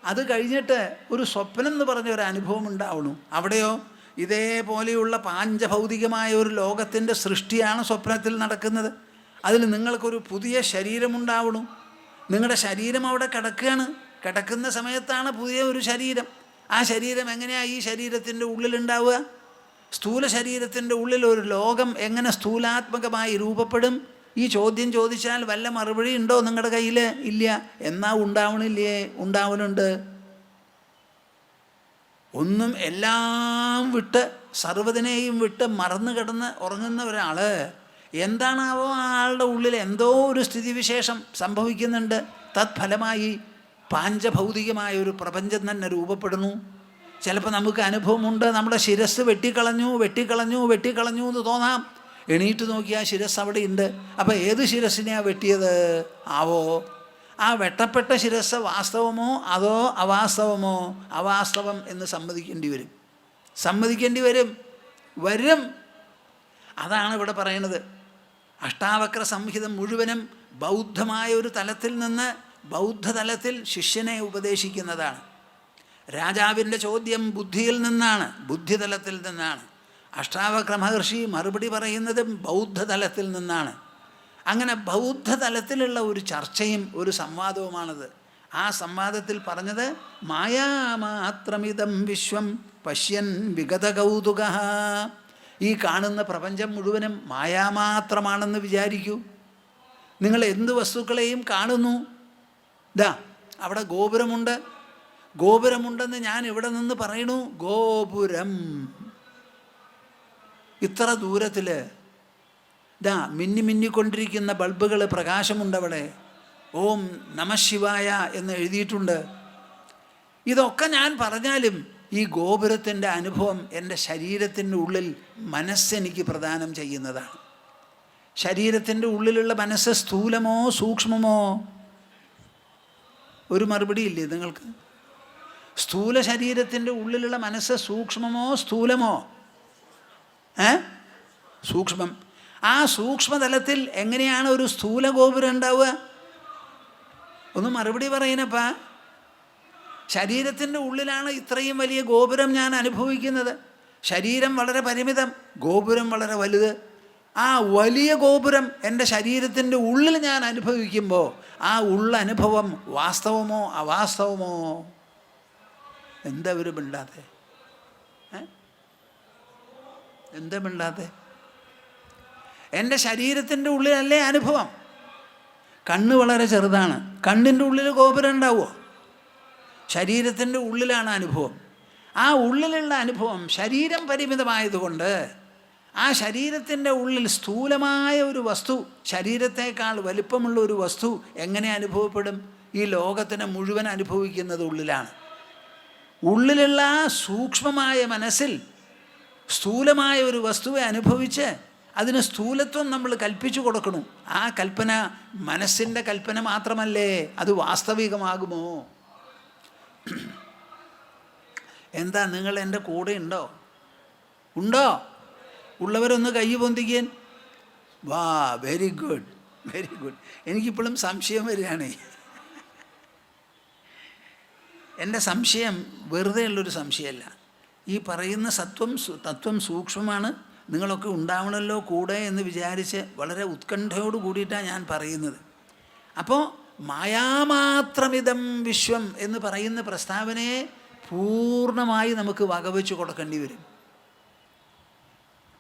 അത് കഴിഞ്ഞിട്ട് ഒരു സ്വപ്നം എന്ന് പറഞ്ഞ ഒരു അനുഭവം ഉണ്ടാവണു. അവിടെയോ ഇതേപോലെയുള്ള പാഞ്ചഭൗതികമായ ഒരു ലോകത്തിൻ്റെ സൃഷ്ടിയാണ് സ്വപ്നത്തിൽ നടക്കുന്നത്. അതിൽ നിങ്ങൾക്കൊരു പുതിയ ശരീരമുണ്ടാവണു. നിങ്ങളുടെ ശരീരം അവിടെ കിടക്കുകയാണ്. കിടക്കുന്ന സമയത്താണ് പുതിയ ഒരു ശരീരം. ആ ശരീരം എങ്ങനെയാണ് ഈ ശരീരത്തിൻ്റെ ഉള്ളിലുണ്ടാവുക? സ്ഥൂല ശരീരത്തിൻ്റെ ഉള്ളിൽ ഒരു ലോകം എങ്ങനെ സ്ഥൂലാത്മകമായി രൂപപ്പെടും? ഈ ചോദ്യം ചോദിച്ചാൽ വല്ല മറുപടി ഉണ്ടോ നിങ്ങളുടെ കയ്യിൽ? ഇല്ല. എന്നാ ഉണ്ടാവണില്ലേ? ഉണ്ടാവണുണ്ട്. ഒന്നും എല്ലാം വിട്ട് സർവ്വതിനെയും വിട്ട് മറന്നു കിടന്ന് ഉറങ്ങുന്ന ഒരാൾ എന്താണാവോ ആളുടെ ഉള്ളിൽ എന്തോ ഒരു സ്ഥിതിവിശേഷം സംഭവിക്കുന്നുണ്ട്. തത്ഫലമായി പാഞ്ചഭൗതികമായ ഒരു പ്രപഞ്ചം തന്നെ രൂപപ്പെടുന്നു. ചിലപ്പോൾ നമുക്ക് അനുഭവമുണ്ട്, നമ്മുടെ ശിരസ് വെട്ടിക്കളഞ്ഞു എന്ന് തോന്നാം. എണീറ്റ് നോക്കിയാൽ ശിരസ് അവിടെ ഉണ്ട്. അപ്പോൾ ഏത് ശിരസിനെയാണ് വെട്ടിയത് ആവോ? ആ വെട്ടപ്പെട്ട ശിരസ് വാസ്തവമോ അതോ അവാസ്തവമോ? അവാസ്തവം എന്ന് സമ്മതിക്കേണ്ടി വരും. അതാണ് ഇവിടെ പറയുന്നത്. അഷ്ടാവക്ര സംഹിതം മുഴുവനും ബൗദ്ധമായ ഒരു തലത്തിൽ നിന്ന് ബൗദ്ധതലത്തിൽ ശിഷ്യനെ ഉപദേശിക്കുന്നതാണ്. രാജാവിൻ്റെ ചോദ്യം ബുദ്ധിയിൽ നിന്നാണ്, ബുദ്ധിതലത്തിൽ നിന്നാണ്. അഷ്ടാവക്ര മഹർഷി മറുപടി പറയുന്നതും ബൗദ്ധതലത്തിൽ നിന്നാണ്. അങ്ങനെ ബൗദ്ധതലത്തിലുള്ള ഒരു ചർച്ചയും ഒരു സംവാദവുമാണത്. ആ സംവാദത്തിൽ പറഞ്ഞത് മായാമാത്രമിതം വിശ്വം പശ്യൻ വിഗത കൗതുക. ഈ കാണുന്ന പ്രപഞ്ചം മുഴുവനും മായാമാത്രമാണെന്ന് വിചാരിക്കൂ. നിങ്ങൾ എന്ത് വസ്തുക്കളെയും കാണുന്നു. അവിടെ ഗോപുരമുണ്ടെന്ന് ഞാൻ ഇവിടെ നിന്ന് പറയണു. ഗോപുരം ഇത്ര ദൂരത്തിൽ മിന്നിക്കൊണ്ടിരിക്കുന്ന ബൾബുകൾ പ്രകാശമുണ്ടവിടെ. ഓം നമഃശിവായ എന്ന് എഴുതിയിട്ടുണ്ട്. ഇതൊക്കെ ഞാൻ പറഞ്ഞാലും ഈ ഗോപുരത്തിൻ്റെ അനുഭവം എൻ്റെ ശരീരത്തിൻ്റെ ഉള്ളിൽ മനസ്സെനിക്ക് പ്രദാനം ചെയ്യുന്നതാണ്. ശരീരത്തിൻ്റെ ഉള്ളിലുള്ള മനസ്സ് സ്ഥൂലമോ സൂക്ഷ്മമോ? ഒരു മറുപടി ഇല്ലേ നിങ്ങൾക്ക്? സ്ഥൂല ശരീരത്തിൻ്റെ ഉള്ളിലുള്ള മനസ്സ് സൂക്ഷ്മമോ സ്ഥൂലമോ? സൂക്ഷ്മം. ആ സൂക്ഷ്മതലത്തിൽ എങ്ങനെയാണ് ഒരു സ്ഥൂല ഗോപുരം ഉണ്ടാവുക? ഒന്ന് മറുപടി പറയുന്നപ്പാ. ശരീരത്തിൻ്റെ ഉള്ളിലാണ് ഇത്രയും വലിയ ഗോപുരം ഞാൻ അനുഭവിക്കുന്നത്. ശരീരം വളരെ പരിമിതം, ഗോപുരം വളരെ വലുത്. ആ വലിയ ഗോപുരം എൻ്റെ ശരീരത്തിൻ്റെ ഉള്ളിൽ ഞാൻ അനുഭവിക്കുമ്പോൾ ആ അനുഭവം വാസ്തവമോ അവാസ്തവമോ? എന്താ ഒരു മിണ്ടാതെ? എന്താ മിണ്ടാതെ? എൻ്റെ ശരീരത്തിൻ്റെ ഉള്ളിലല്ലേ അനുഭവം. കണ്ണ് വളരെ ചെറുതാണ്, കണ്ണിൻ്റെ ഉള്ളിൽ ഗോപുരം ഉണ്ടാവുമോ? ശരീരത്തിൻ്റെ ഉള്ളിലാണ് അനുഭവം. ആ ഉള്ളിലുള്ള അനുഭവം ശരീരം പരിമിതമായതുകൊണ്ട് ആ ശരീരത്തിൻ്റെ ഉള്ളിൽ സ്ഥൂലമായ ഒരു വസ്തു, ശരീരത്തേക്കാൾ വലിപ്പമുള്ള ഒരു വസ്തു എങ്ങനെ അനുഭവപ്പെടും? ഈ ലോകത്തിനെ മുഴുവൻ അനുഭവിക്കുന്നത് ഉള്ളിലാണ്. ഉള്ളിലുള്ള സൂക്ഷ്മമായ മനസ്സിൽ സ്ഥൂലമായ ഒരു വസ്തുവെ അനുഭവിച്ച് അതിന് സ്ഥൂലത്വം നമ്മൾ കൽപ്പിച്ചു കൊടുക്കണം. ആ കൽപ്പന മനസ്സിൻ്റെ കൽപ്പന മാത്രമല്ലേ, അത് വാസ്തവികമാകുമോ? എന്താ നിങ്ങൾ എൻ്റെ കൂടെ ഉണ്ടോ? ഉള്ളവരൊന്ന് കൈ പൊന്തിക്കാൻ. വാ, വെരി ഗുഡ്. എനിക്കിപ്പോഴും സംശയം വരികയാണ്. എൻ്റെ സംശയം വെറുതെ ഉള്ളൊരു സംശയമല്ല. ഈ പറയുന്ന തത്വം സൂക്ഷ്മമാണ്. നിങ്ങളൊക്കെ ഉണ്ടാവണമല്ലോ കൂടെ എന്ന് വിചാരിച്ച് വളരെ ഉത്കണ്ഠയോട് കൂടിയിട്ടാണ് ഞാൻ പറയുന്നത്. അപ്പോൾ മായാമാത്രമിതം വിശ്വം എന്ന് പറയുന്ന പ്രസ്താവനയെ പൂർണ്ണമായി നമുക്ക് വകവെച്ച് കൊടുക്കേണ്ടി വരും.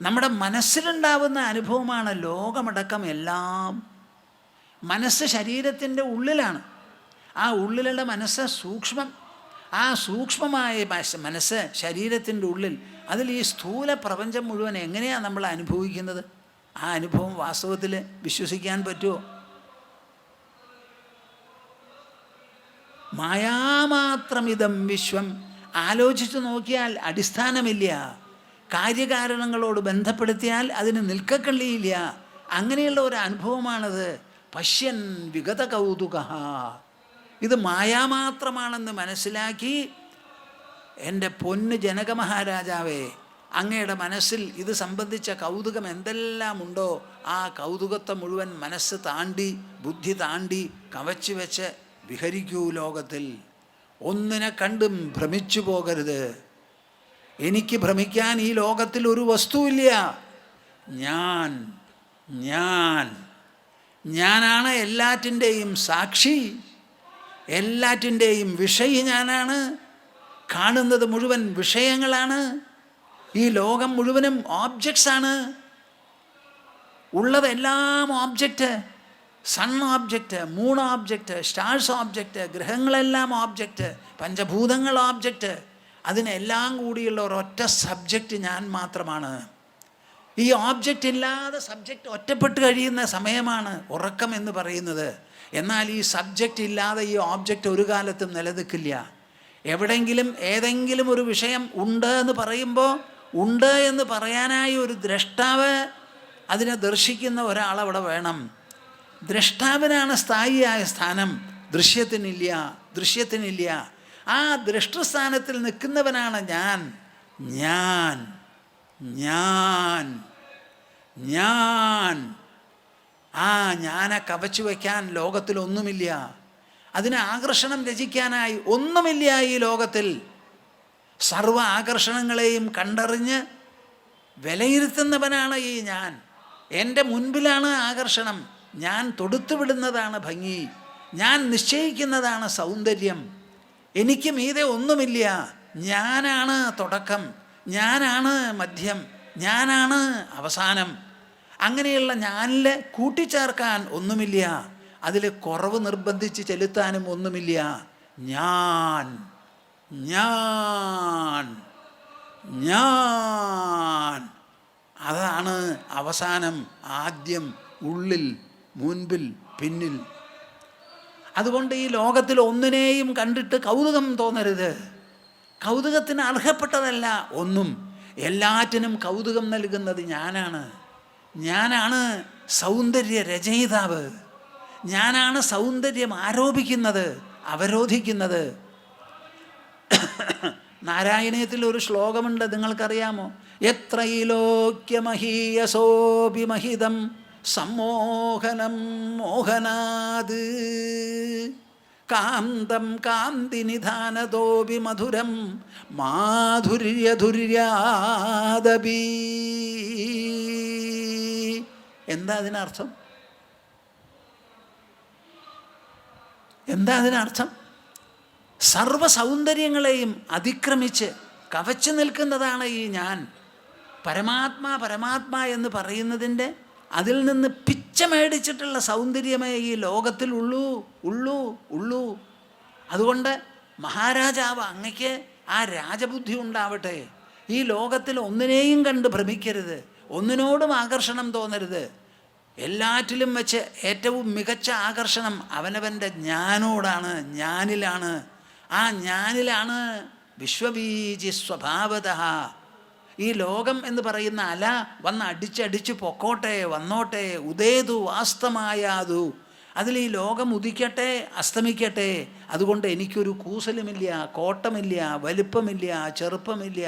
നമ്മുടെ മനസ്സിലുണ്ടാവുന്ന അനുഭവമാണ് ലോകമടക്കം എല്ലാം. മനസ്സ് ശരീരത്തിൻ്റെ ഉള്ളിലാണ്. ആ ഉള്ളിലുള്ള മനസ്സ് സൂക്ഷ്മം. ആ സൂക്ഷ്മമായ മനസ്സ് ശരീരത്തിൻ്റെ ഉള്ളിൽ, അതിൽ ഈ സ്ഥൂല പ്രപഞ്ചം മുഴുവൻ എങ്ങനെയാണ് നമ്മൾ അനുഭവിക്കുന്നത്? ആ അനുഭവം വാസ്തവത്തിൽ വിശ്വസിക്കാൻ പറ്റുമോ? മായാമാത്രമിതം വിശ്വം. ആലോചിച്ച് നോക്കിയാൽ അടിസ്ഥാനമില്ല. കാര്യകാരണങ്ങളോട് ബന്ധപ്പെടുത്തിയാൽ അതിന് നിൽക്കക്കള്ളിയില്ല. അങ്ങനെയുള്ള ഒരു അനുഭവമാണത്. പശ്യൻ വിഗത കൗതുക. ഇത് മായാമാത്രമാണെന്ന് മനസ്സിലാക്കി എൻ്റെ പൊന്ന് ജനക മഹാരാജാവേ, അങ്ങയുടെ മനസ്സിൽ ഇത് സംബന്ധിച്ച കൗതുകം എന്തെല്ലാം ഉണ്ടോ ആ കൗതുകത്തെ മുഴുവൻ മനസ്സ് താണ്ടി, ബുദ്ധി താണ്ടി കവച്ചു വെച്ച് വിഹരിക്കൂ ലോകത്തിൽ. ഒന്നിനെ കണ്ടും ഭ്രമിച്ചു പോകരുത്. എനിക്ക് ഭ്രമിക്കാൻ ഈ ലോകത്തിൽ ഒരു വസ്തുവില്ല. ഞാൻ ഞാനാണ് എല്ലാറ്റിൻ്റെയും സാക്ഷി, എല്ലാറ്റിൻ്റെയും വിഷയി ഞാനാണ്. കാണുന്നത് മുഴുവൻ വിഷയങ്ങളാണ്. ഈ ലോകം മുഴുവനും ഓബ്ജക്ട്സാണ്. ഉള്ളതെല്ലാം object. Sun object, moon object, stars object, ഗ്രഹങ്ങളെല്ലാം ഓബ്ജക്റ്റ്, പഞ്ചഭൂതങ്ങൾ ഓബ്ജക്റ്റ്. അതിനെല്ലാം കൂടിയുള്ള ഒരൊറ്റ സബ്ജക്റ്റ് ഞാൻ മാത്രമാണ്. ഈ ഓബ്ജക്റ്റ് ഇല്ലാതെ സബ്ജക്റ്റ് ഒറ്റപ്പെട്ട് കഴിയുന്ന സമയമാണ് ഉറക്കം എന്ന് പറയുന്നത്. എന്നാൽ ഈ സബ്ജക്റ്റ് ഇല്ലാതെ ഈ ഓബ്ജക്റ്റ് ഒരു കാലത്തും നിലനിൽക്കില്ല. എവിടെയെങ്കിലും ഏതെങ്കിലും ഒരു വിഷയം ഉണ്ട് എന്ന് പറയുമ്പോൾ ഉണ്ട് എന്ന് പറയാനായി ഒരു ദ്രഷ്ടാവ്, അതിനെ ദർശിക്കുന്ന ഒരാളവിടെ വേണം. ദ്രഷ്ടാവിനാണ് സ്ഥായിയായ സ്ഥാനം, ദൃശ്യത്തിനില്ല. ആ ദൃഷ്ടസ്ഥാനത്തിൽ നിൽക്കുന്നവനാണ് ഞാൻ. ഞാൻ ഞാൻ ഞാൻ ആ ഞാനെ കവച്ചു വയ്ക്കാൻ ലോകത്തിലൊന്നുമില്ല. അതിന് ആകർഷണം രചിക്കാനായി ഒന്നുമില്ല ഈ ലോകത്തിൽ. സർവ ആകർഷണങ്ങളെയും കണ്ടറിഞ്ഞ് വിലയിരുത്തുന്നവനാണ് ഈ ഞാൻ. എൻ്റെ മുൻപിലാണ് ആകർഷണം. ഞാൻ തൊടുത്തുവിടുന്നതാണ് ഭംഗി. ഞാൻ നിശ്ചയിക്കുന്നതാണ് സൗന്ദര്യം. എനിക്ക് മീതെ ഒന്നുമില്ല. ഞാനാണ് തുടക്കം, ഞാനാണ് മധ്യം, ഞാനാണ് അവസാനം. അങ്ങനെയുള്ള ഞാനിൽ കൂട്ടിച്ചേർക്കാൻ ഒന്നുമില്ല, അതിൽ കുറവ് നിർബന്ധിച്ച് ചെലുത്താനും ഒന്നുമില്ല. ഞാൻ ഞാൻ ഞാൻ അതാണ് അവസാനം, ആദ്യം, ഉള്ളിൽ, മുൻപിൽ, പിന്നിൽ. അതുകൊണ്ട് ഈ ലോകത്തിൽ ഒന്നിനെയും കണ്ടിട്ട് കൗതുകം തോന്നരുത്. കൗതുകത്തിന് അർഹപ്പെട്ടതല്ല ഒന്നും. എല്ലാറ്റിനും കൗതുകം നൽകുന്നത് ഞാനാണ്. ഞാനാണ് സൗന്ദര്യ രചയിതാവ്. ഞാനാണ് സൗന്ദര്യം ആരോപിക്കുന്നത്, അവരോധിക്കുന്നത്. നാരായണീയത്തിൽ ഒരു ശ്ലോകമുണ്ട്, നിങ്ങൾക്കറിയാമോ? യത്രൈലോക്യമഹീയസോഭിമഹിതം സമ്മോഹനം മോഹനാത് കാന്തം കാന്തിനിധാനതോപി മധുരം മാധുര്യധുര്യാദപി. എന്താ അതിനർത്ഥം? എന്താ അതിനർത്ഥം? സർവ സൗന്ദര്യങ്ങളെയും അതിക്രമിച്ച് കവച്ചു നിൽക്കുന്നതാണ് ഈ ഞാൻ. പരമാത്മാ എന്ന് പറയുന്നതിൻ്റെ അതിൽ നിന്ന് പിച്ച മേടിച്ചിട്ടുള്ള സൗന്ദര്യമേ ഈ ലോകത്തിൽ ഉള്ളൂ. അതുകൊണ്ട് മഹാരാജാവ്, അങ്ങയ്ക്ക് ആ രാജബുദ്ധി ഉണ്ടാവട്ടെ. ഈ ലോകത്തിൽ ഒന്നിനെയും കണ്ട് ഭ്രമിക്കരുത്, ഒന്നിനോടും ആകർഷണം തോന്നരുത്. എല്ലാറ്റിലും വെച്ച് ഏറ്റവും മികച്ച ആകർഷണം അവനവൻ്റെ ഞാനോടാണ്, ഞാനിലാണ്. ആ ഞാനിലാണ് വിശ്വബീജി സ്വഭാവതഃ. ഈ ലോകം എന്ന് പറയുന്ന അല വന്ന് അടിച്ചടിച്ച് പൊക്കോട്ടെ, വന്നോട്ടെ. ഉദേതു വാസ്തമായാതു. അതിൽ ഈ ലോകം ഉദിക്കട്ടെ, അസ്തമിക്കട്ടെ. അതുകൊണ്ട് എനിക്കൊരു കൂസലുമില്ല, കോട്ടമില്ല, വലിപ്പമില്ല, ചെറുപ്പമില്ല.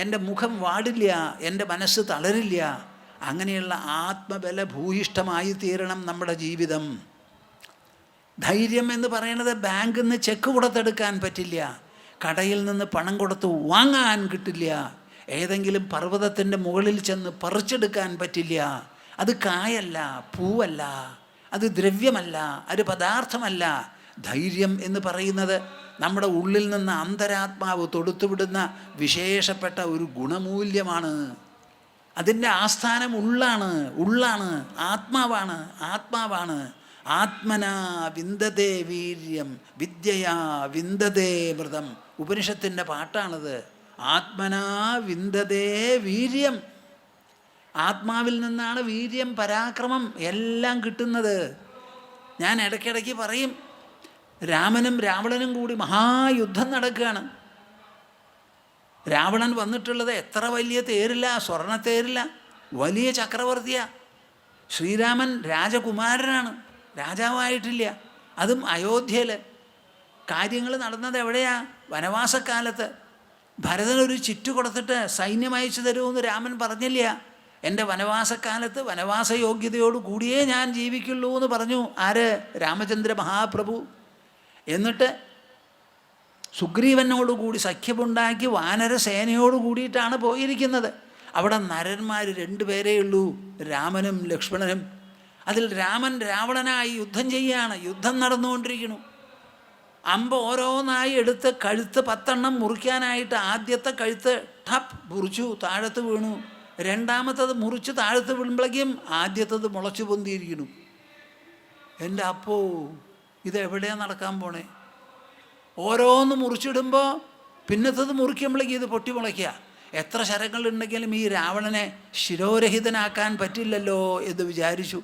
എൻ്റെ മുഖം വാടില്ല, എൻ്റെ മനസ്സ് തളരില്ല. അങ്ങനെയുള്ള ആത്മബല ഭൂയിഷ്ടമായി തീരണം നമ്മുടെ ജീവിതം. ധൈര്യം എന്ന് പറയുന്നത് ബാങ്കിൽ നിന്ന് ചെക്ക് കൊടുത്തെടുക്കാൻ പറ്റില്ല, കടയിൽ നിന്ന് പണം കൊടുത്ത് വാങ്ങാൻ കിട്ടില്ല, ഏതെങ്കിലും പർവ്വതത്തിൻ്റെ മുകളിൽ ചെന്ന് പറിച്ചെടുക്കാൻ പറ്റില്ല. അത് കായല്ല, പൂവല്ല, അത് ദ്രവ്യമല്ല, അത് പദാർത്ഥമല്ല. ധൈര്യം എന്ന് പറയുന്നത് നമ്മുടെ ഉള്ളിൽ നിന്ന് അന്തരാത്മാവ് തൊടുത്തുവിടുന്ന വിശേഷപ്പെട്ട ഒരു ഗുണമൂല്യമാണ്. അതിൻ്റെ ആസ്ഥാനം ഉള്ളാണ്, ആത്മാവാണ്. ആത്മനാ വിന്ദതേ വീര്യം വിദ്യയാ വിന്ദതേ മൃതം. ഉപനിഷത്തിൻ്റെ പാട്ടാണത്. ആത്മനാ വിന്ദതേ വീര്യം. ആത്മാവിൽ നിന്നാണ് വീര്യം, പരാക്രമം എല്ലാം കിട്ടുന്നത്. ഞാൻ ഇടയ്ക്കിടയ്ക്ക് പറയും, രാമനും രാവണനും കൂടി മഹായുദ്ധം നടക്കുകയാണ്. രാവണൻ വന്നിട്ടുള്ളത് എത്ര വലിയ തേരില്ല, സ്വർണ്ണത്തേരില്ല, വലിയ ചക്രവർത്തിയാണ്. ശ്രീരാമൻ രാജകുമാരനാണ്, രാജാവായിട്ടില്ല. അതും അയോധ്യയിൽ. കാര്യങ്ങൾ നടന്നത് എവിടെയാ? വനവാസക്കാലത്ത്. ഭരതനൊരു ചിറ്റു കൊടുത്തിട്ട് സൈന്യം അയച്ചു തരുമെന്ന് രാമൻ പറഞ്ഞില്ല. എൻ്റെ വനവാസക്കാലത്ത് വനവാസ യോഗ്യതയോട് കൂടിയേ ഞാൻ ജീവിക്കുള്ളൂ എന്ന് പറഞ്ഞു. ആര്? രാമചന്ദ്ര മഹാപ്രഭു. എന്നിട്ട് സുഗ്രീവനോടുകൂടി സഖ്യമുണ്ടാക്കി വാനരസേനയോട് കൂടിയിട്ടാണ് പോയിരിക്കുന്നത്. അവിടെ നരന്മാർ 2 പേരേ ഉള്ളൂ, രാമനും ലക്ഷ്മണനും. അതിൽ രാമൻ രാവണനായി യുദ്ധം ചെയ്യുകയാണ്. യുദ്ധം നടന്നുകൊണ്ടിരിക്കുന്നു. അമ്പ് ഓരോന്നായി എടുത്ത് കഴുത്ത് 10 മുറിക്കാനായിട്ട് ആദ്യത്തെ കഴുത്ത് ടപ്പ് മുറിച്ചു, താഴത്ത് വീണു. രണ്ടാമത്തത് മുറിച്ച് താഴത്ത് വീഴുമ്പോഴേക്കും ആദ്യത്തത് മുളച്ചു പൊന്തിയിരിക്കുന്നു. എൻ്റെ അപ്പോ ഇതെവിടെയാണ് നടക്കാൻ പോണേ? ഓരോന്ന് മുറിച്ചിടുമ്പോൾ പിന്നത്തത് മുറിക്കുമ്പോഴേക്കും ഇത് പൊട്ടി മുളയ്ക്കുക. എത്ര ശരങ്ങളുണ്ടെങ്കിലും ഈ രാവണനെ ശിരോരഹിതനാക്കാൻ പറ്റില്ലല്ലോ എന്ന് വിചാരിച്ചു.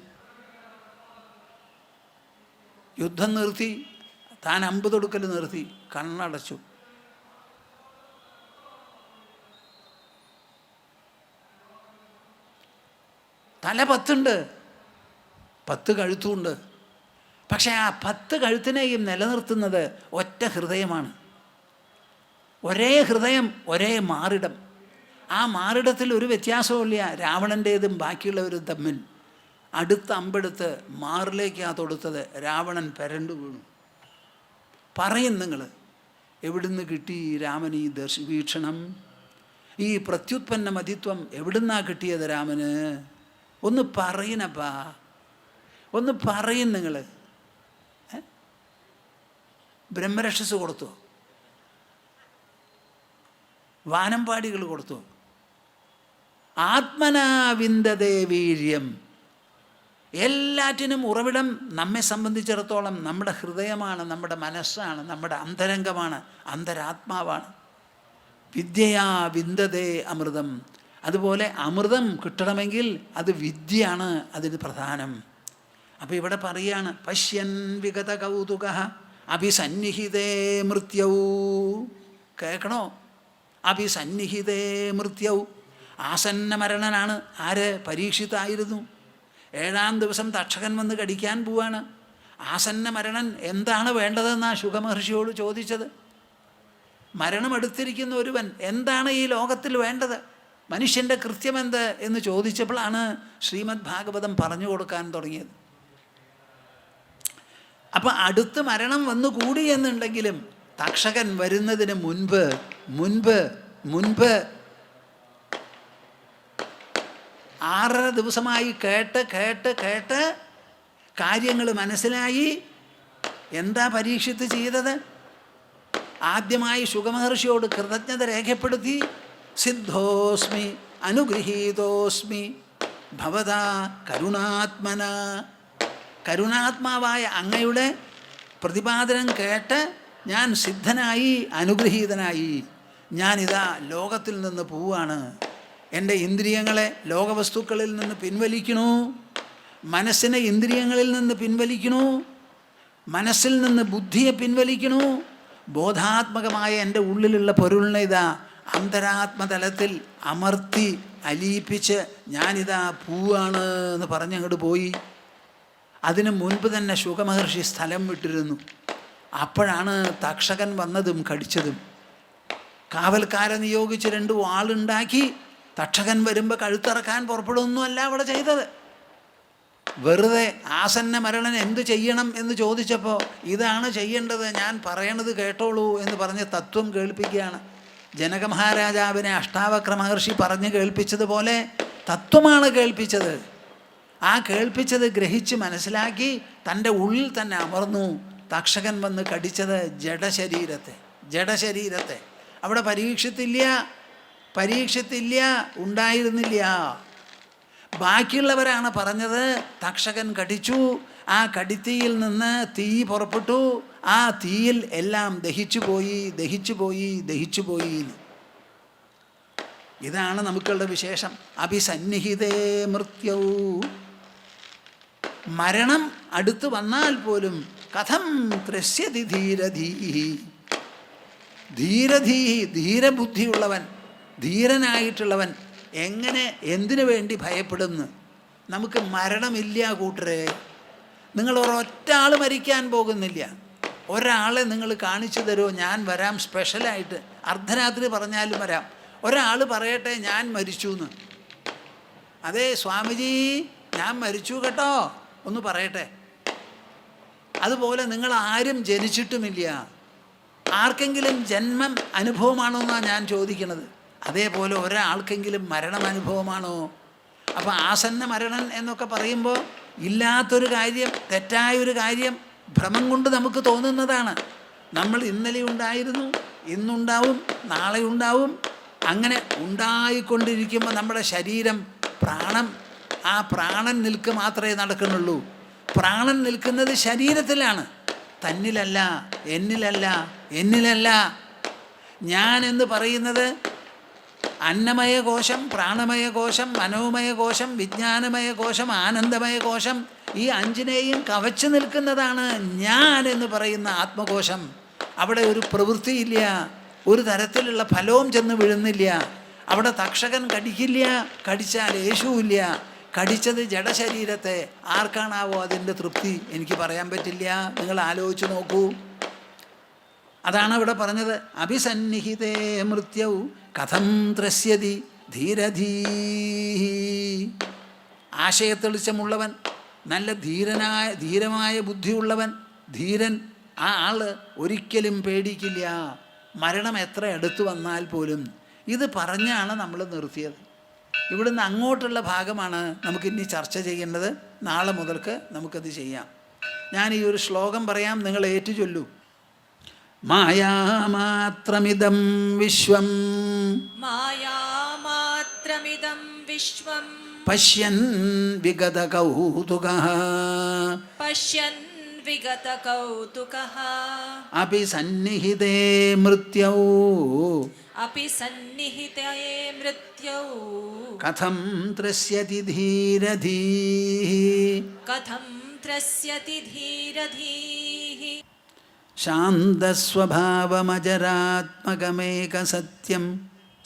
യുദ്ധം നിർത്തി, താൻ അമ്പ് തൊടുക്കൽ നിർത്തി, കണ്ണടച്ചു. തല 10 10 കഴുത്തുമുണ്ട്. പക്ഷേ ആ 10 കഴുത്തിനെയും നിലനിർത്തുന്നത് ഒറ്റ ഹൃദയമാണ്. ഒരേ ഹൃദയം, ഒരേ മാറിടം. ആ മാറിടത്തിൽ ഒരു വ്യത്യാസവുമില്ല രാവണൻ്റേതും ബാക്കിയുള്ളവരും തമ്മിൽ. അടുത്ത അമ്പെടുത്ത് മാറിലേക്കാണ് തൊടുത്തത്. രാവണൻ പെരണ്ടു വീണു. പറയും നിങ്ങൾ, എവിടുന്ന് കിട്ടി രാമൻ ഈ വീക്ഷണം? ഈ പ്രത്യുത്പന്ന മതിത്വം എവിടുന്നാണ് കിട്ടിയത് രാമന്? ഒന്ന് പറയണപ്പാ, ഒന്ന് പറയും നിങ്ങൾ. ബ്രഹ്മരക്ഷസ് കൊടുത്തു, വാനമ്പാടികൾ കൊടുത്തു. ആത്മനാ വിന്ദതേ വീര്യം. എല്ലാറ്റിനും ഉറവിടം നമ്മെ സംബന്ധിച്ചിടത്തോളം നമ്മുടെ ഹൃദയമാണ്, നമ്മുടെ മനസ്സാണ്, നമ്മുടെ അന്തരംഗമാണ്, അന്തരാത്മാവാണ്. വിദ്യയാ വിന്ദതേ അമൃതം. അതുപോലെ അമൃതം കിട്ടണമെങ്കിൽ അത് വിദ്യയാണ് അതിന് പ്രധാനം. അപ്പോൾ ഇവിടെ പറയുകയാണ്, പശ്യൻ വിഗത കൗതുക അഭിസന്നിഹിതേ മൃത്യൗ. കേൾക്കണോ? അഭിസന്നിഹിതേ മൃത്യൗ. ആസന്ന മരണനാണ്. ആര്? പരീക്ഷിതായിരുന്നു. 7-ാം ദിവസം തക്ഷകൻ വന്ന് കടിക്കാൻ പോവാണ്. ആസന്ന മരണൻ എന്താണ് വേണ്ടതെന്നാണ് ശുഗമഹർഷിയോട് ചോദിച്ചത്. മരണമെടുത്തിരിക്കുന്ന ഒരുവൻ എന്താണ് ഈ ലോകത്തിൽ വേണ്ടത്, മനുഷ്യൻ്റെ കൃത്യമെന്ത് എന്ന് ചോദിച്ചപ്പോഴാണ് ശ്രീമദ് ഭാഗവതം പറഞ്ഞു കൊടുക്കാൻ തുടങ്ങിയത്. അപ്പം അടുത്ത് മരണം വന്നു കൂടി എന്നുണ്ടെങ്കിലും തക്ഷകൻ വരുന്നതിന് മുൻപ് 6.5 ദിവസമായി കേട്ട് കാര്യങ്ങൾ മനസ്സിലായി. എന്താ പരീക്ഷിത്ത് ചെയ്തത്? ആദ്യമായി ശുഗമഹർഷിയോട് കൃതജ്ഞത രേഖപ്പെടുത്തി. സിദ്ധോസ്മി അനുഗൃഹീതോസ്മി ഭവതാ കരുണാത്മന. കരുണാത്മാവായ അങ്ങയുടെ പ്രതിപാദനം കേട്ട് ഞാൻ സിദ്ധനായി, അനുഗ്രഹീതനായി. ഞാനിതാ ലോകത്തിൽ നിന്ന് പോവാണ്. എൻ്റെ ഇന്ദ്രിയങ്ങളെ ലോകവസ്തുക്കളിൽ നിന്ന് പിൻവലിക്കണു, മനസ്സിനെ ഇന്ദ്രിയങ്ങളിൽ നിന്ന് പിൻവലിക്കണു, മനസ്സിൽ നിന്ന് ബുദ്ധിയെ പിൻവലിക്കണു. ബോധാത്മകമായ എൻ്റെ ഉള്ളിലുള്ള പൊരുളിനെ ഇതാ അന്തരാത്മതലത്തിൽ അമർത്തി അലിയിപ്പിച്ച് ഞാനിതാ പോവാണ് എന്ന് പറഞ്ഞങ്ങോട്ട് പോയി. അതിനു മുൻപ് തന്നെ ശുഗമഹർഷി സ്ഥലം വിട്ടിരുന്നു. അപ്പോഴാണ് തക്ഷകൻ വന്നതും കടിച്ചതും. കാവൽക്കാരെ നിയോഗിച്ച് 2 വാളുണ്ടാക്കി തക്ഷകൻ വരുമ്പോൾ കഴുത്തിറക്കാൻ പുറപ്പെടുകയൊന്നുമല്ല അവിടെ ചെയ്തത്. വെറുതെ ആസന്ന മരണൻ എന്തു ചെയ്യണം എന്ന് ചോദിച്ചപ്പോൾ ഇതാണ് ചെയ്യേണ്ടത്, ഞാൻ പറയണത് കേട്ടോളൂ എന്ന് പറഞ്ഞ് തത്വം കേൾപ്പിക്കുകയാണ്. ജനക മഹാരാജാവിനെ അഷ്ടാവക്ര മഹർഷി പറഞ്ഞ് കേൾപ്പിച്ചതുപോലെ തത്വമാണ് കേൾപ്പിച്ചത്. ആ കേൾപ്പിച്ചത് ഗ്രഹിച്ച് മനസ്സിലാക്കി തൻ്റെ ഉള്ളിൽ തന്നെ അമർന്നു. തക്ഷകൻ വന്ന് കടിച്ചത് ജഡശരീരത്തെ. അവിടെ പരീക്ഷത്തില്ല, ഉണ്ടായിരുന്നില്ല. ബാക്കിയുള്ളവരാണ് പറഞ്ഞത് തക്ഷകൻ കടിച്ചു, ആ കടിത്തീയിൽ നിന്ന് തീ പുറപ്പെട്ടു, ആ തീയിൽ എല്ലാം ദഹിച്ചു പോയി. ഇതാണ് നമുക്കുള്ള വിശേഷം. അഭിസന്നിഹിതേ മൃത്യൗ. മരണം അടുത്ത് വന്നാൽ പോലും കഥം ത്രസ്യതി ധീരബുദ്ധിയുള്ളവൻ, ധീരനായിട്ടുള്ളവൻ എങ്ങനെ എന്തിനു വേണ്ടി ഭയപ്പെടുന്നു? നമുക്ക് മരണമില്ല കൂട്ടരെ. നിങ്ങൾ ഒരൊറ്റ ആൾ മരിക്കാൻ പോകുന്നില്ല. ഒരാളെ നിങ്ങൾ കാണിച്ചു തരുമോ? ഞാൻ വരാം സ്പെഷ്യലായിട്ട്, അർദ്ധരാത്രി പറഞ്ഞാലും വരാം. ഒരാൾ പറയട്ടെ ഞാൻ മരിച്ചു എന്ന്. അതെ സ്വാമിജി ഞാൻ മരിച്ചു കേട്ടോ ഒന്ന് പറയട്ടെ. അതുപോലെ നിങ്ങൾ ആരും ജനിച്ചിട്ടുമില്ല. ആർക്കെങ്കിലും ജന്മം അനുഭവമാണോ എന്നാണ് ഞാൻ ചോദിക്കുന്നത്. അതേപോലെ ഒരാൾക്കെങ്കിലും മരണം അനുഭവമാണോ? അപ്പോൾ ആസന്ന മരണൻ എന്നൊക്കെ പറയുമ്പോൾ ഇല്ലാത്തൊരു കാര്യം, തെറ്റായൊരു കാര്യം ഭ്രമം കൊണ്ട് നമുക്ക് തോന്നുന്നതാണ്. നമ്മൾ ഇന്നലെ ഉണ്ടായിരുന്നു, ഇന്നുണ്ടാവും, നാളെ ഉണ്ടാവും. അങ്ങനെ ഉണ്ടായിക്കൊണ്ടിരിക്കുമ്പോൾ നമ്മുടെ ശരീരം, പ്രാണൻ, ആ പ്രാണൻ നിൽക്ക് മാത്രമേ നടക്കുന്നുള്ളൂ. പ്രാണൻ നിൽക്കുന്നത് ശരീരത്തിലാണ്, തന്നിലല്ല, എന്നിലല്ല. ഞാൻ എന്ന് പറയുന്നത് അന്നമയ കോശം, പ്രാണമയ കോശം, മനോമയ കോശം, വിജ്ഞാനമയ കോശം, ആനന്ദമയ കോശം, ഈ അഞ്ചിനെയും കവച്ചു നിൽക്കുന്നതാണ് ഞാൻ എന്ന് പറയുന്ന ആത്മകോശം. അവിടെ ഒരു പ്രവൃത്തിയില്ല, ഒരു തരത്തിലുള്ള ഫലവും ചെന്ന് വീഴുന്നില്ല. അവിടെ തക്ഷകൻ കടിക്കില്ല, കടിച്ചാൽ യേശുവില്ല. കടിച്ചത് ജഡശരീരത്തെ. ആർക്കാണാവോ അതിൻ്റെ തൃപ്തി? എനിക്ക് പറയാൻ പറ്റില്ല. നിങ്ങൾ ആലോചിച്ച് നോക്കൂ. അതാണ് ഇവിടെ പറഞ്ഞത്. അഭിസന്നിഹിതേ മൃത്യൗ കഥം ത്രസ്യതി ധീരധീഹി. ആശയത്തെളിച്ചമുള്ളവൻ, നല്ല ധീരമായ ബുദ്ധിയുള്ളവൻ, ധീരൻ, ആ ആള് ഒരിക്കലും പേടിക്കില്ല, മരണം എത്ര അടുത്ത് വന്നാൽ പോലും. ഇത് പറഞ്ഞാണ് നമ്മൾ നിർത്തിയത്. ഇവിടുന്ന് അങ്ങോട്ടുള്ള ഭാഗമാണ് നമുക്കിനി ചർച്ച ചെയ്യേണ്ടത്. നാളെ മുതൽക്ക് നമുക്കത് ചെയ്യാം. ഞാൻ ഈ ഒരു ശ്ലോകം പറയാം, നിങ്ങൾ ഏറ്റു ചൊല്ലൂ. മായാമാത്രമിദം വിശ്വം പശ്യൻ വിഗതകൗതുകഃ അപി സന്നിഹിതേ മൃത്യൗ കഥം ത്രസ്യതി ധീരധീഃ ശാന്തസ്വഭാവമജരാത്മകമേകസത്യം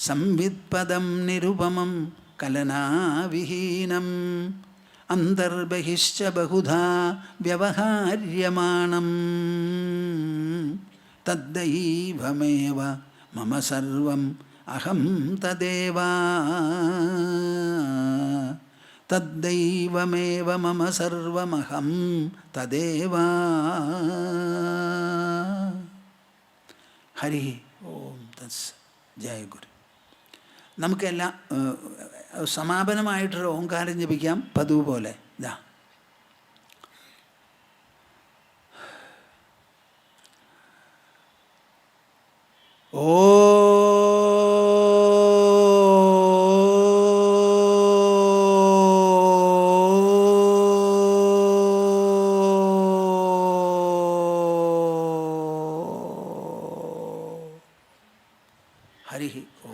സംവിത്പദം നിരുപമം കലനാവിഹീനം അന്തർബഹിശ്ച ബഹുധാ വ്യവഹാര്യമാണം തദ്ദൈവമേവ മമ സർവം അഹം തദേവ തദ്ദൈവമേവ മമ സർവമഹം തദേവ. ഹരി ഓം തത്സ. ജയ ഗുരു. നമുക്കെല്ലാം സമാപനമായിട്ടൊരു ഓംകാരം ജപിക്കാം പതിവ് പോലെ. ഇതാ, ഓ ഹരി ഓ.